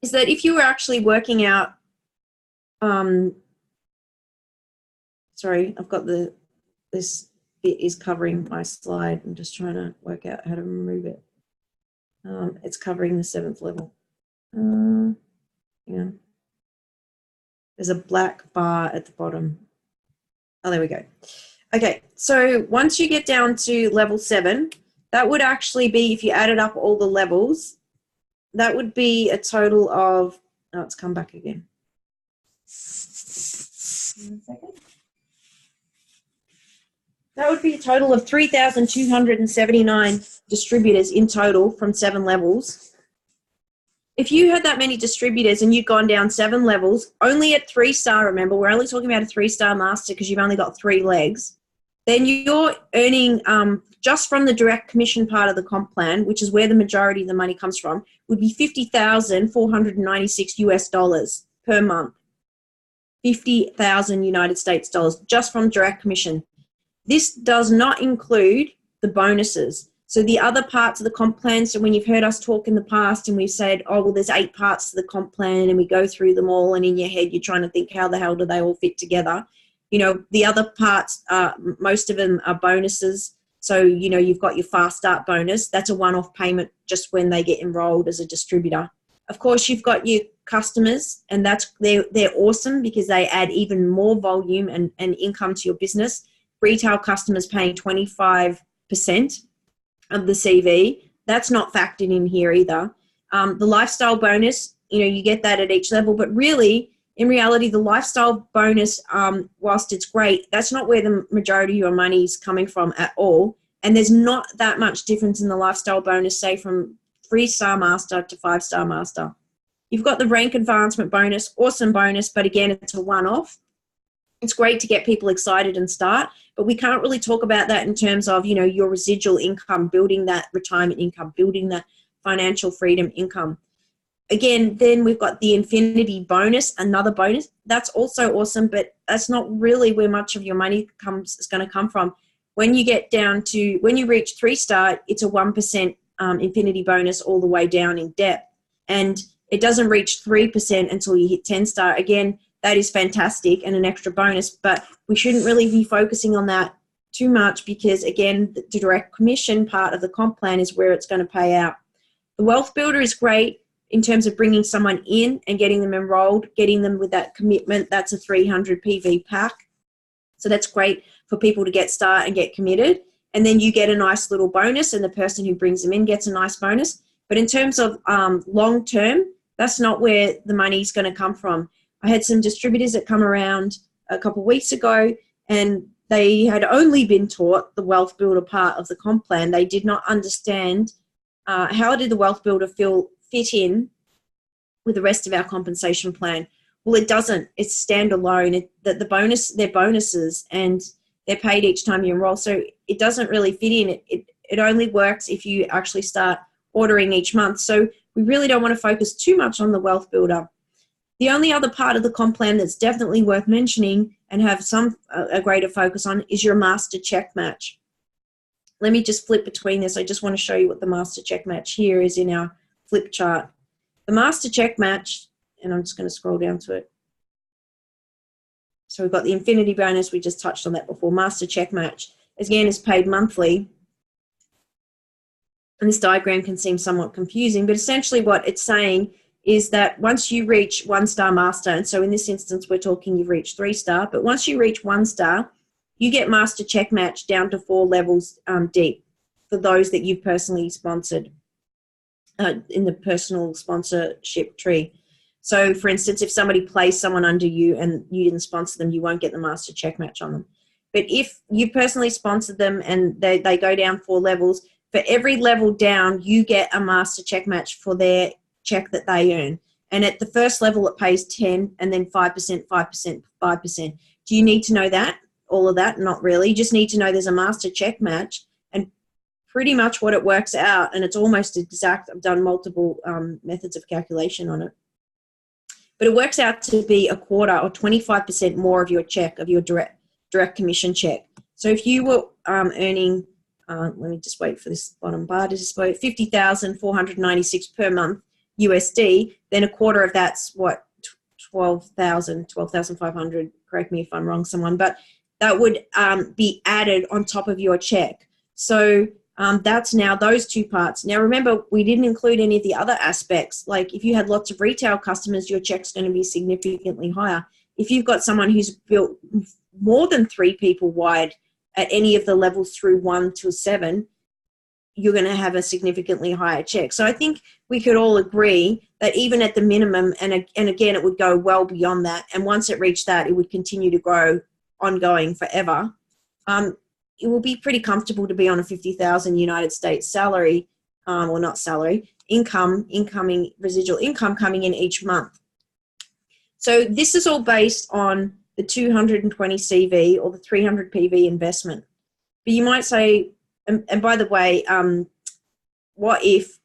is that if you were actually working out, sorry, I've got this bit is covering my slide. I'm just trying to work out how to remove it. It's covering the 7th level. Yeah. There's a black bar at the bottom. Oh, there we go. Okay, so once you get down to level 7, that would actually be, if you added up all the levels, that would be a total of, oh, it's come back again. 1 second. That would be a total of 3,279 distributors in total from 7 levels. If you had that many distributors and you'd gone down 7 levels, only at 3-star, remember, we're only talking about a 3-star master because you've only got 3 legs, then you're earning, just from the direct commission part of the comp plan, which is where the majority of the money comes from, would be $50,496 US per month. 50,000 United States dollars just from direct commission. This does not include the bonuses. So the other parts of the comp plan, so when you've heard us talk in the past and we've said, oh, well, there's 8 parts to the comp plan and we go through them all, and in your head you're trying to think, how the hell do they all fit together? You know, the other parts, most of them are bonuses. So, you know, you've got your fast start bonus. That's a one-off payment just when they get enrolled as a distributor. Of course, you've got your customers, and they're awesome because they add even more volume and income to your business. Retail customers paying 25% of the CV. That's not factored in here either. The lifestyle bonus, you know, you get that at each level, but really, in reality, the lifestyle bonus, whilst it's great, that's not where the majority of your money is coming from at all. And there's not that much difference in the lifestyle bonus, say from 3-star master to 5-star master. You've got the rank advancement bonus, awesome bonus, but again, it's a one-off. it's great to get people excited and start, but we can't really talk about that in terms of, you know, your residual income, building that retirement income, building that financial freedom income. Again, then we've got the infinity bonus, another bonus. That's also awesome, but that's not really where much of your money is going to come from. When you get down to, when you reach 3-star, it's a 1% infinity bonus all the way down in depth. And it doesn't reach 3% until you hit 10-star. Again, that is fantastic and an extra bonus, but we shouldn't really be focusing on that too much because, again, the direct commission part of the comp plan is where it's going to pay out. The Wealth Builder is great in terms of bringing someone in and getting them enrolled, getting them with that commitment. That's a 300 PV pack. So that's great for people to get started and get committed. And then you get a nice little bonus and the person who brings them in gets a nice bonus. But in terms of long term, that's not where the money's going to come from. I had some distributors that come around a couple of weeks ago and they had only been taught the Wealth Builder part of the comp plan. They did not understand how did the Wealth Builder fit in with the rest of our compensation plan. Well, it doesn't. It's standalone. They're bonuses and they're paid each time you enroll. So it doesn't really fit in. It only works if you actually start ordering each month. So we really don't want to focus too much on the Wealth Builder. The only other part of the comp plan that's definitely worth mentioning and have a greater focus on is your master check match. Let me just flip between this. I just want to show you what the master check match here is in our flip chart. The master check match, and I'm just going to scroll down to it. So we've got the infinity bonus. We just touched on that before. Master check match, again, is paid monthly. And this diagram can seem somewhat confusing, but essentially what it's saying is that once you reach 1-star master, and so in this instance, we're talking you've reached 3-star, but once you reach 1-star, you get master check match down to 4 levels deep for those that you've personally sponsored in the personal sponsorship tree. So for instance, if somebody placed someone under you and you didn't sponsor them, you won't get the master check match on them. But if you personally sponsored them and they go down 4 levels, for every level down, you get a master check match for their check that they earn. And at the first level, it pays 10 and then 5%, 5%, 5%. Do you need to know that? All of that? Not really. You just need to know there's a master check match and pretty much what it works out. And it's almost exact. I've done multiple methods of calculation on it. But it works out to be a quarter or 25% more of your check, of your direct commission check. So if you were earning, let me just wait for this bottom bar to display, $50,496 per month USD, then a quarter of that's what, 12,500, correct me if I'm wrong, someone, but that would be added on top of your check. So that's now those 2 parts. Now remember, we didn't include any of the other aspects. Like if you had lots of retail customers, your check's going to be significantly higher. If you've got someone who's built more than 3 people wide at any of the levels through 1 to 7, you're going to have a significantly higher check. So I think we could all agree that even at the minimum, and again, it would go well beyond that. And once it reached that, it would continue to grow ongoing forever. It will be pretty comfortable to be on a 50,000 United States salary, or not salary, incoming residual income coming in each month. So this is all based on the 220 CV or the 300 PV investment. But you might say, and by the way, what if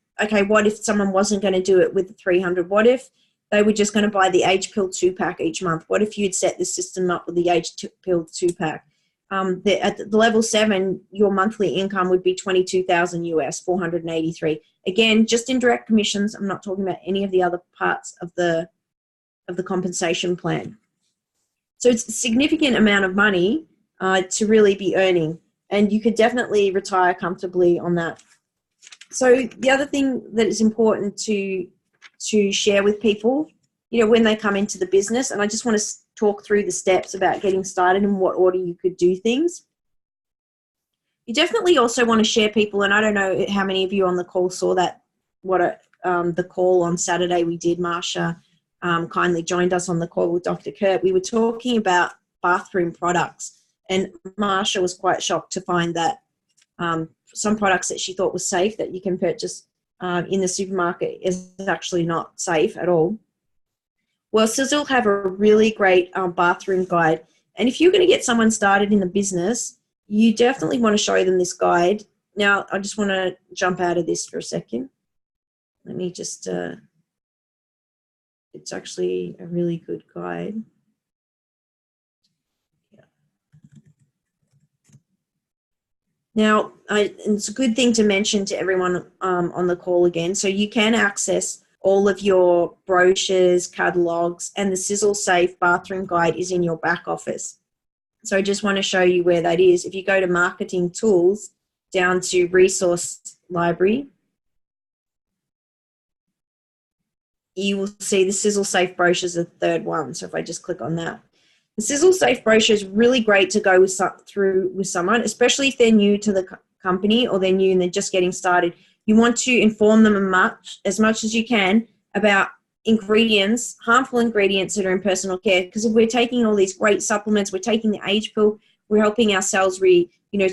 someone wasn't going to do it with the 300? What if they were just going to buy the Age Pill 2-pack each month? What if you'd set the system up with the Age Pill 2-pack? At the level 7, your monthly income would be 22,000 US, 483. Again, just in direct commissions. I'm not talking about any of the other parts of the compensation plan. So it's a significant amount of money to really be earning, and you could definitely retire comfortably on that. So the other thing that is important to share with people, when they come into the business, and I just want to talk through the steps about getting started and what order you could do things. You definitely also want to share people, and I don't know how many of you on the call saw that, the call on Saturday we did. Marsha kindly joined us on the call with Dr. Kurt. We were talking about bathroom products, and Marsha was quite shocked to find that some products that she thought was safe that you can purchase in the supermarket is actually not safe at all. Well, Sizzle have a really great bathroom guide, And if you're going to get someone started in the business, you definitely want to show them this guide. Now, I just want to jump out of this for a second. Let me just, it's actually a really good guide. Now, it's a good thing to mention to everyone on the call again. So you can access all of your brochures, catalogs, and the Sizzle Safe bathroom guide is in your back office. So I just want to show you where that is. If you go to marketing tools down to resource library, you will see the Sizzle Safe brochure is the third one. So if I just click on that. The Sizzle Safe brochure is really great to go through with someone, especially if they're new to the company or they're new and they're just getting started. You want to inform them as much as you can about ingredients, harmful ingredients that are in personal care. Because if we're taking all these great supplements, we're taking the age pill, we're helping our cells,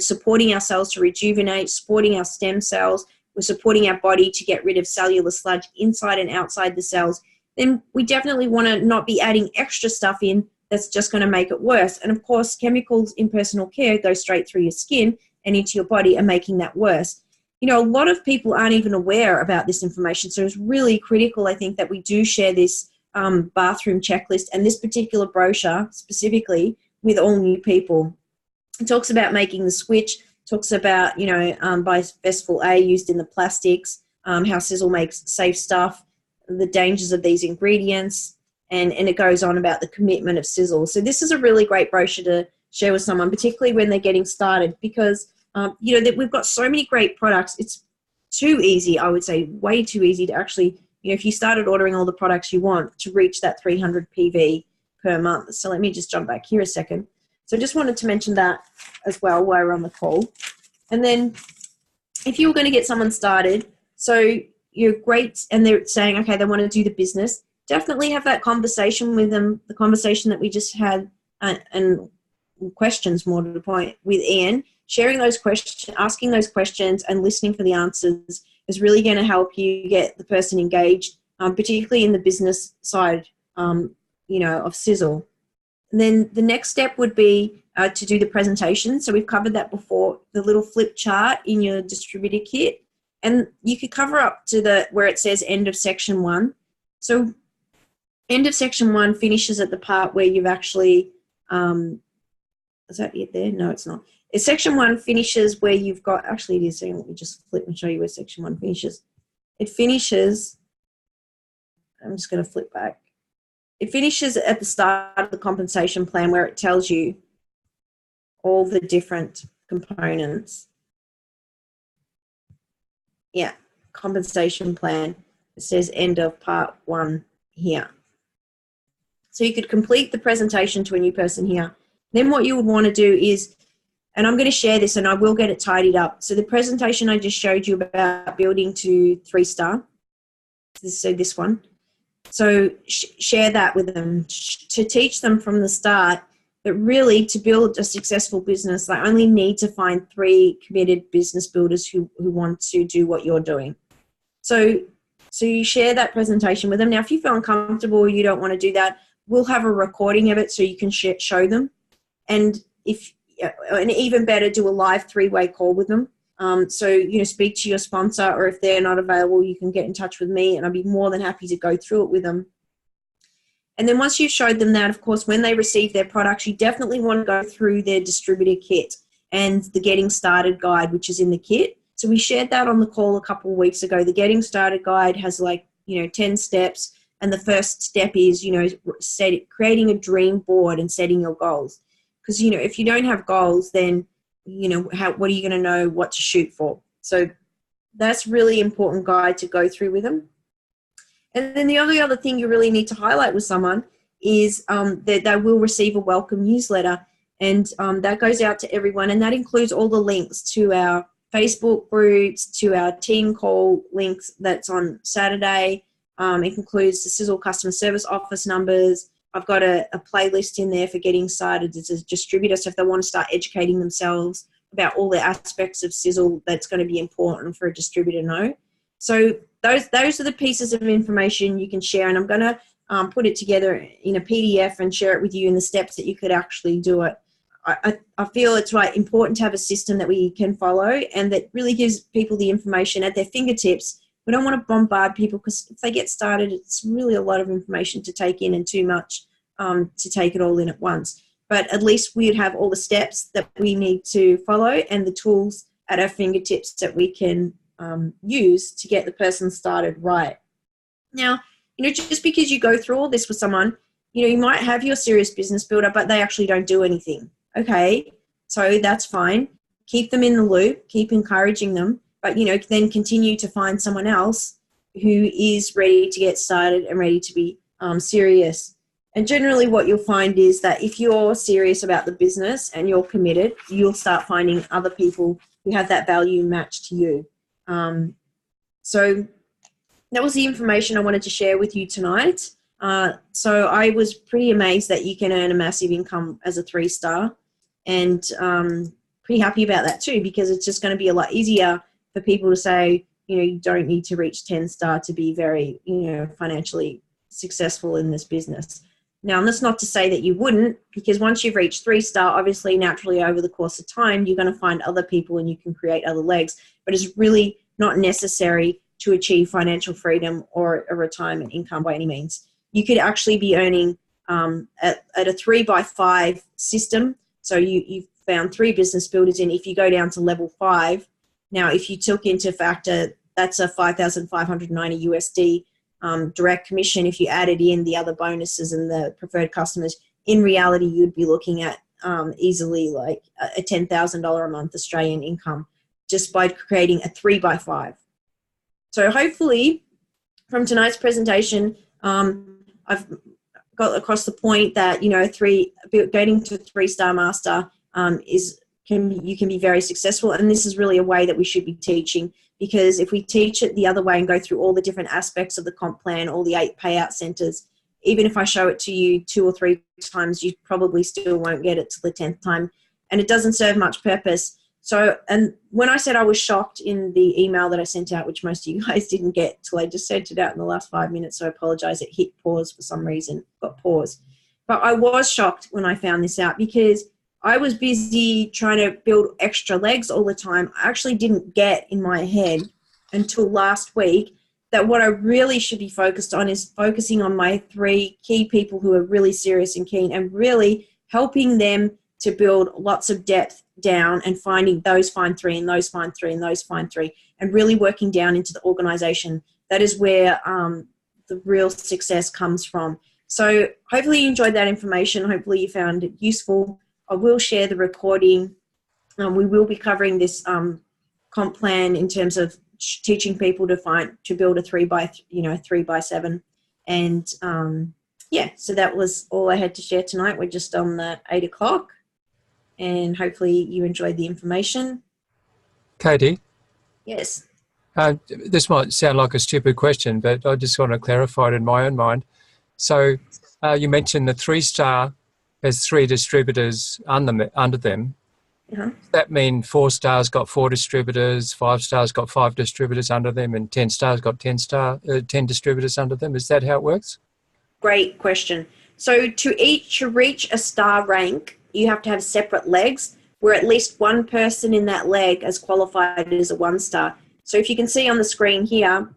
supporting our cells to rejuvenate, supporting our stem cells, we're supporting our body to get rid of cellular sludge inside and outside the cells, then we definitely want to not be adding extra stuff in that's just going to make it worse. And of course, chemicals in personal care go straight through your skin and into your body and making that worse. A lot of people aren't even aware about this information. So it's really critical, I think, that we do share this bathroom checklist and this particular brochure specifically with all new people. It talks about making the switch, talks about, Bisphenol A used in the plastics, how Sizzle makes safe stuff, the dangers of these ingredients, and it goes on about the commitment of Sizzle. So this is a really great brochure to share with someone, particularly when they're getting started, because, that we've got so many great products. It's too easy, I would say, way too easy to actually, if you started ordering all the products you want to reach that 300 PV per month. So let me just jump back here a second. So I just wanted to mention that as well while we're on the call. And then if you were going to get someone started, so you're great and they're saying, okay, they want to do the business, definitely have that conversation with them, the conversation that we just had, and questions more to the point with Ian. Sharing those questions, asking those questions and listening for the answers is really going to help you get the person engaged, particularly in the business side, of Sizzle. And then the next step would be to do the presentation. So we've covered that before, the little flip chart in your distributor kit. And you could cover up to where it says end of section 1. So end of section 1 finishes at the part where you've actually, is that it there? No, it's not. Section 1 finishes where you've got, actually it is, let me just flip and show you where section 1 finishes. It finishes, I'm just going to flip back. It finishes at the start of the compensation plan where it tells you all the different components. Yeah, compensation plan. It says end of part 1 here. So you could complete the presentation to a new person here. Then what you would want to do is, and I'm going to share this and I will get it tidied up. So the presentation I just showed you about building to 3-star, so this one. So share that with them to teach them from the start that really to build a successful business, they only need to find 3 committed business builders who want to do what you're doing. So you share that presentation with them. Now, if you feel uncomfortable or you don't want to do that, we'll have a recording of it so you can show them. And even better, do a live 3-way call with them. So, speak to your sponsor, or if they're not available, you can get in touch with me and I'll be more than happy to go through it with them. And then once you've showed them that, of course, when they receive their products, you definitely want to go through their distributor kit and the Getting Started guide, which is in the kit. So we shared that on the call a couple of weeks ago. The Getting Started guide has 10 steps. And the first step is, creating a dream board and setting your goals. Because, if you don't have goals, then, what are you going to know what to shoot for? So that's really important guide to go through with them. And then the only other thing you really need to highlight with someone is that they will receive a welcome newsletter. And that goes out to everyone. And that includes all the links to our Facebook groups, to our team call links that's on Saturday. It includes the Sizzle customer service office numbers. I've got a playlist in there for getting started as a distributor. So if they want to start educating themselves about all the aspects of Sizzle, that's going to be important for a distributor to know. So those are the pieces of information you can share. And I'm going to put it together in a PDF and share it with you in the steps that you could actually do it. I feel it's important to have a system that we can follow and that really gives people the information at their fingertips. We don't want to bombard people, because if they get started, it's really a lot of information to take in and too much to take it all in at once. But at least we'd have all the steps that we need to follow and the tools at our fingertips that we can use to get the person started right. Now, just because you go through all this with someone, you might have your serious business builder, but they actually don't do anything. Okay, so that's fine. Keep them in the loop, keep encouraging them, but, then continue to find someone else who is ready to get started and ready to be serious. And generally what you'll find is that if you're serious about the business and you're committed, you'll start finding other people who have that value matched to you. So that was the information I wanted to share with you tonight. So I was pretty amazed that you can earn a massive income as a 3-star, and pretty happy about that too, because it's just going to be a lot easier for people to say, you don't need to reach 10-star to be very, financially successful in this business. Now, and that's not to say that you wouldn't, because once you've reached 3-star, obviously, naturally, over the course of time, you're going to find other people and you can create other legs. But it's really not necessary to achieve financial freedom or a retirement income by any means. You could actually be earning at a 3x5 system. So you've found 3 business builders in. If you go down to level 5, now if you took into factor, that's a $5,590 USD direct commission. If you added in the other bonuses and the preferred customers, in reality, you'd be looking at easily like a $10,000 a month Australian income just by creating a 3x5. So hopefully from tonight's presentation, I've got across the point that, getting to 3-star master you can be very successful. And this is really a way that we should be teaching, because if we teach it the other way and go through all the different aspects of the comp plan, all the 8 payout centers, even if I show it to you 2 or 3 times, you probably still won't get it till the 10th time. And it doesn't serve much purpose. So, and when I said I was shocked in the email that I sent out, which most of you guys didn't get till I just sent it out in the last 5 minutes, so I apologize, it hit pause for some reason, got pause. But I was shocked when I found this out, because I was busy trying to build extra legs all the time. I actually didn't get in my head until last week that what I really should be focused on is focusing on my 3 key people who are really serious and keen, and really helping them to build lots of depth down and finding those find 3 and those find 3 and those find 3, and really working down into the organization. That is where the real success comes from. So hopefully you enjoyed that information. Hopefully you found it useful. I will share the recording. We will be covering this comp plan in terms of teaching people to build a 3x7. And so that was all I had to share tonight. We're just on the 8 o'clock, and hopefully you enjoyed the information. Katie? Yes. This might sound like a stupid question, but I just want to clarify it in my own mind. So you mentioned the 3-star has 3 distributors under them. Uh-huh. Does that mean 4-stars got 4 distributors, 5-stars got 5 distributors under them, and 10-stars got 10 distributors under them? Is that how it works? Great question. So to reach a star rank, you have to have separate legs where at least one person in that leg is qualified as a 1-star. So if you can see on the screen here,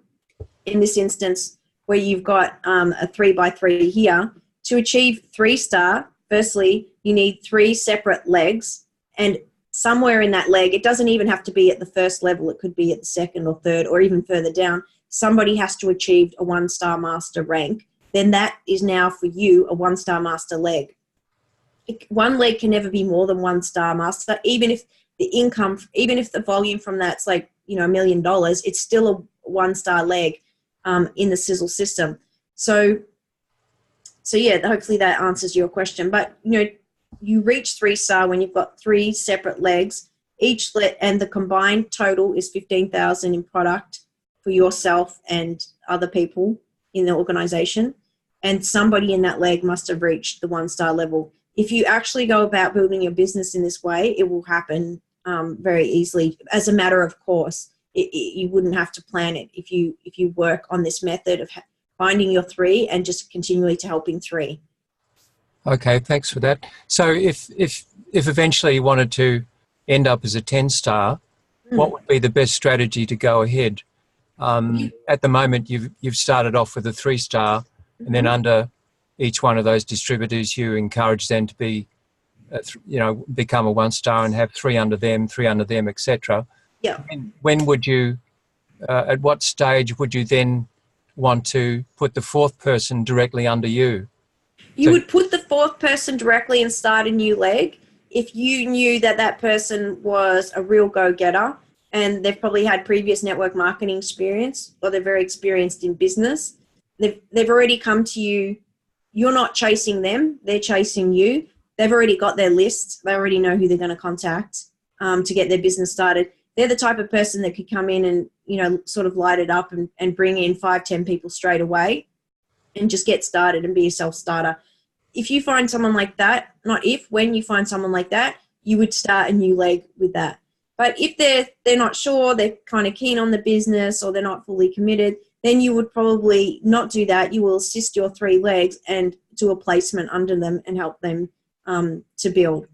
in this instance, where you've got a 3x3 here, to achieve 3-star, firstly, you need 3 separate legs, and somewhere in that leg, it doesn't even have to be at the first level, it could be at the 2nd or 3rd or even further down, somebody has to achieve a 1-star master rank. Then that is now for you a 1-star master leg. One leg can never be more than 1-star master, even if the volume from that's like, $1 million, it's still a 1-star leg in the Sizzle system. So yeah, hopefully that answers your question. But you reach 3-star when you've got 3 separate legs, and the combined total is 15,000 in product for yourself and other people in the organization. And somebody in that leg must have reached the 1-star level. If you actually go about building your business in this way, it will happen very easily as a matter of course. You wouldn't have to plan it if you work on this method of finding your three and just continually to helping three. Okay, thanks for that. So if eventually you wanted to end up as a 10-star, what would be the best strategy to go ahead? At the moment, you've started off with a 3-star, and then under each one of those distributors, you encourage them to be, become a 1-star and have 3 under them, etc. Yeah. When would you, at what stage would you then want to put the 4th person directly under you? You would put the 4th person directly and start a new leg if you knew that that person was a real go-getter and they've probably had previous network marketing experience, or they're very experienced in business. They've already come to you. You're not chasing them. They're chasing you. They've already got their list. They already know who they're going to contact to get their business started. They're the type of person that could come in and, sort of light it up and bring in 5-10 people straight away and just get started and be a self-starter. If you find someone like that, when you find someone like that, you would start a new leg with that. But if they're not sure, they're kind of keen on the business, or they're not fully committed, then you would probably not do that. You will assist your 3 legs and do a placement under them and help them to build.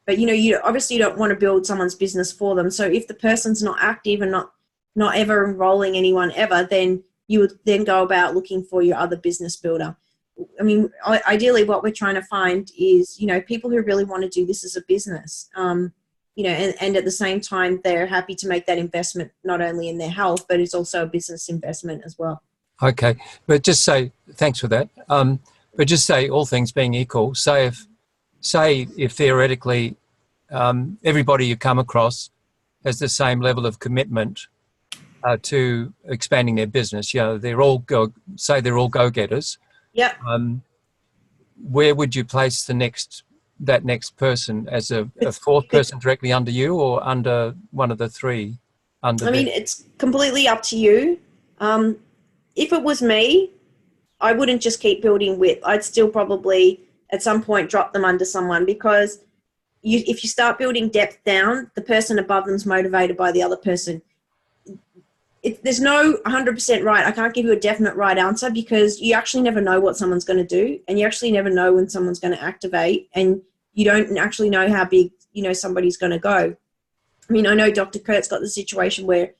But, you obviously don't want to build someone's business for them. So if the person's not active and not ever enrolling anyone ever, then you would then go about looking for your other business builder. I mean, ideally what we're trying to find is, people who really want to do this as a business, and at the same time, they're happy to make that investment, not only in their health, but it's also a business investment as well. Okay. But just say, thanks for that. But just say, all things being equal, say if theoretically everybody you come across has the same level of commitment to expanding their business, they're all go-getters. Yep. Where would you place that next person, as a 4th person directly under you, or under one of the 3? It's completely up to you. If it was me, I wouldn't just keep building width. I'd still probably at some point drop them under someone, because if you start building depth down, the person above them's motivated by the other person. There's no 100% right. I can't give you a definite right answer, because you actually never know what someone's going to do, and you actually never know when someone's going to activate, and you don't actually know how big, somebody's going to go. I mean, I know Dr. Kurt's got the situation where,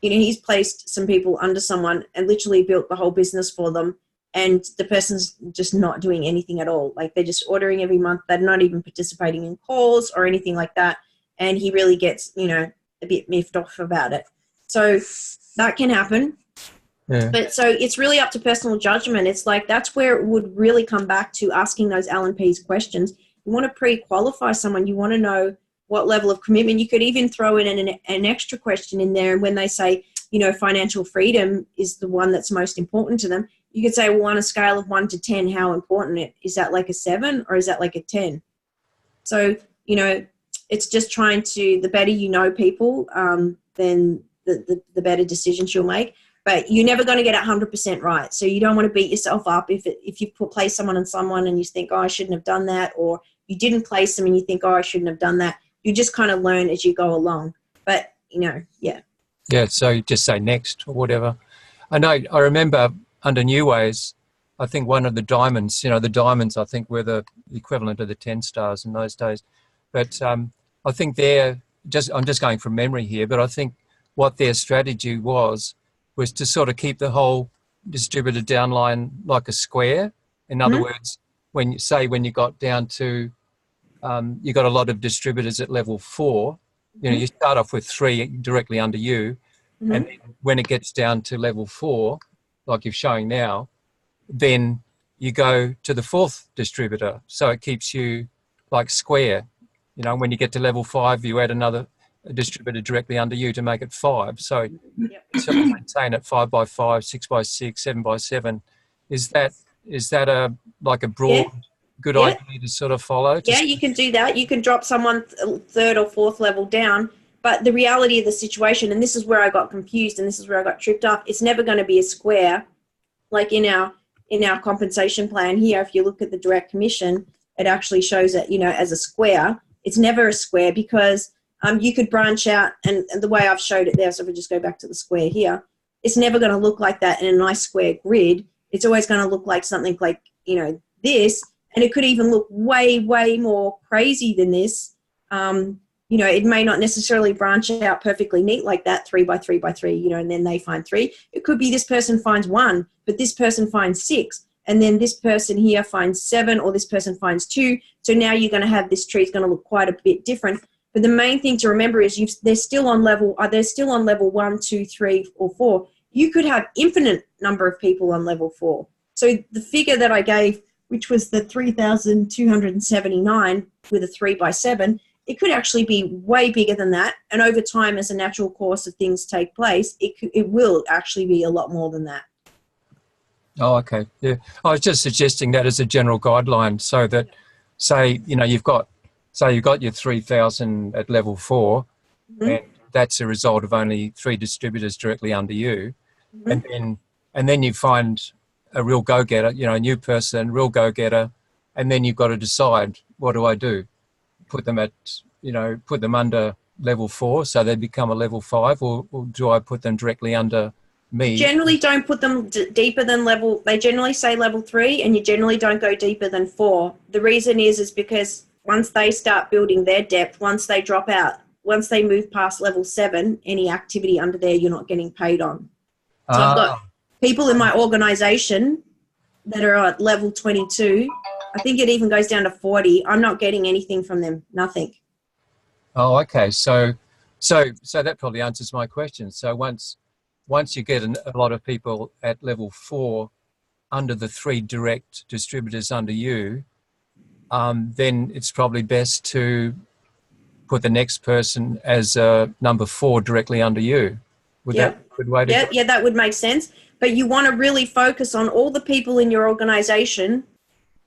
he's placed some people under someone and literally built the whole business for them, and the person's just not doing anything at all. Like, they're just ordering every month. They're not even participating in calls or anything like that. And he really gets, a bit miffed off about it. So that can happen. Yeah. But so it's really up to personal judgment. It's like, that's where it would really come back to asking those L&P's questions. You want to pre-qualify someone. You want to know what level of commitment. You could even throw in an extra question in there. And when they say, financial freedom is the one that's most important to them, you could say, well, on a scale of 1 to 10, how important is that, like a 7 or is that like a 10? So, it's just trying to, the better you know people, then the better decisions you'll make. But you're never going to get it 100% right. So you don't want to beat yourself up if you place someone on someone and you think, oh, I shouldn't have done that, or you didn't place them and you think, oh, I shouldn't have done that. You just kind of learn as you go along. But, yeah. Yeah, so you just say next or whatever. I remember under New Ways, I think one of the diamonds, the diamonds I think were the equivalent of the 10 stars in those days. But I think I'm just going from memory here, but I think what their strategy was to sort of keep the whole distributor downline like a square. In other words, when you got down to, you got a lot of distributors at level 4, you start off with 3 directly under you. And then when it gets down to level 4, like you're showing now, then you go to the 4th distributor. So it keeps you like square. When you get to level 5, you add another distributor directly under you to make it 5. So sort of maintain it 5 by 5, 6 by 6, 7 by 7. Is that a broad good idea to sort of follow? You can do that. You can drop someone 3rd or 4th level down. But the reality of the situation, and this is where I got confused and this is where I got tripped up, it's never going to be a square. Like in our compensation plan here, if you look at the direct commission, it actually shows it, as a square. It's never a square, because you could branch out, and the way I've showed it there, so if we just go back to the square here, it's never going to look like that in a nice square grid. It's always going to look like something like, this, and it could even look way, way more crazy than this. It may not necessarily branch out perfectly neat like that, 3 by 3 by 3, and then they find 3. It could be this person finds 1, but this person finds 6, and then this person here finds 7, or this person finds 2. So now you're going to have this tree is going to look quite a bit different. But the main thing to remember is they're still on level 1, 2, 3, or 4. You could have infinite number of people on level 4. So the figure that I gave, which was the 3,279 with a 3 by 7, it could actually be way bigger than that. And over time, as a natural course of things take place, it will actually be a lot more than that. Oh, okay. Yeah. I was just suggesting that as a general guideline, so that, say, you've got your 3,000 at level 4, and that's a result of only 3 distributors directly under you. And then you find a real go-getter, a new person, real go-getter, and then you've got to decide, what do I do? Put them under level 4 so they become a level 5, or do I put them directly under me? Generally don't put them deeper than they generally say level 3, and you generally don't go deeper than 4. The reason is because once they start building their depth, once they drop out, once they move past level 7, any activity under there you're not getting paid on. So I've got people in my organization that are at level 22. I think it even goes down to 40. I'm not getting anything from them, nothing. Oh, okay. So that probably answers my question. So once you get a lot of people at level 4 under the 3 direct distributors under you, then it's probably best to put the next person as number 4 directly under you. Would that be a good way to do it? Yeah, that would make sense. But you want to really focus on all the people in your organization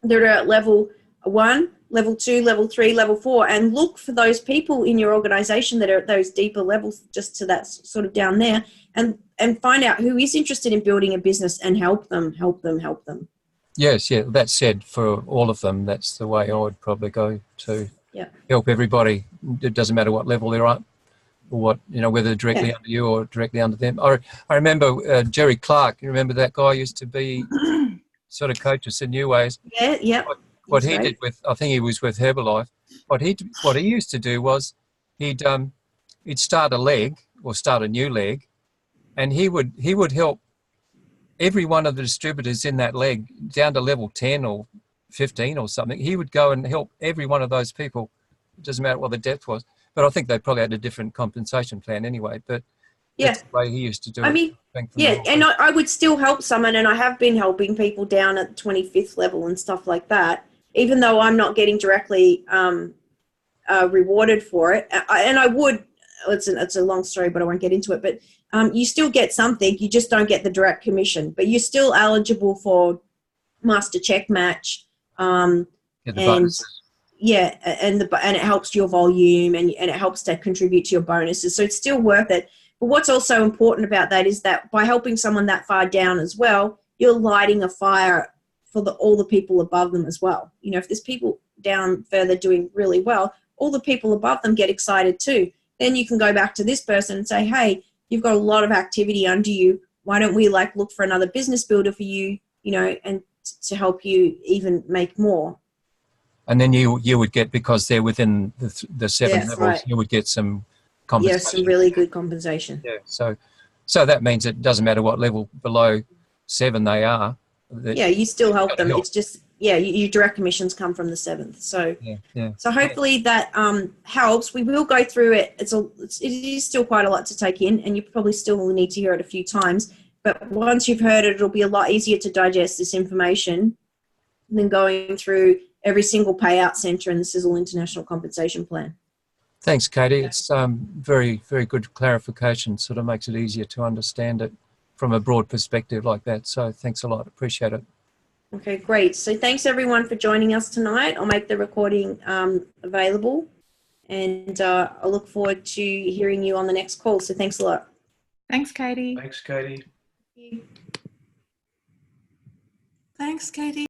that are at level 1, level 2, level 3, level 4, and look for those people in your organization that are at those deeper levels, just to that sort of down there, and find out who is interested in building a business and help them. Yes, yeah. That said, for all of them, that's the way I would probably go to help everybody. It doesn't matter what level they're at, or what, whether directly under you or directly under them. I remember Jerry Clark. You remember that guy used to be sort of coach us in New Ways. Yeah. What he did with, I think he was with Herbalife. What he used to do was he'd start a leg or start a new leg, and he would help every one of the distributors in that leg down to level 10 or 15 or something. He would go and help every one of those people. It doesn't matter what the depth was, but I think they probably had a different compensation plan anyway. But that's the way he used to do it. I mean, and I would still help someone, and I have been helping people down at the 25th level and stuff like that, even though I'm not getting directly rewarded for it. And I would, it's a long story, but I won't get into it. But you still get something. You just don't get the direct commission. But you're still eligible for Master Check Match. And it helps your volume, and it helps to contribute to your bonuses. So it's still worth it. But what's also important about that is that by helping someone that far down as well, you're lighting a fire for all the people above them as well. If there's people down further doing really well, all the people above them get excited too. Then you can go back to this person and say, hey, you've got a lot of activity under you. Why don't we look for another business builder for you, and to help you even make more. And then you would get, because they're within the 7 levels, you would get some compensation. Yes, some really good compensation. Yeah. So that means it doesn't matter what level below 7 they are. You still help them. It's just, your direct commissions come from the 7th. So, so hopefully that helps. We will go through it. It is still quite a lot to take in, and you probably still will need to hear it a few times. But once you've heard it, it'll be a lot easier to digest this information than going through every single payout center in the Sizzle International Compensation Plan. Thanks, Katie. It's very, very good clarification. Sort of makes it easier to understand it from a broad perspective like that. So thanks a lot. Appreciate it. Okay, great. So thanks everyone for joining us tonight. I'll make the recording available, and I look forward to hearing you on the next call. So thanks a lot. Thanks, Katie. Thanks, Katie. Thanks, Katie.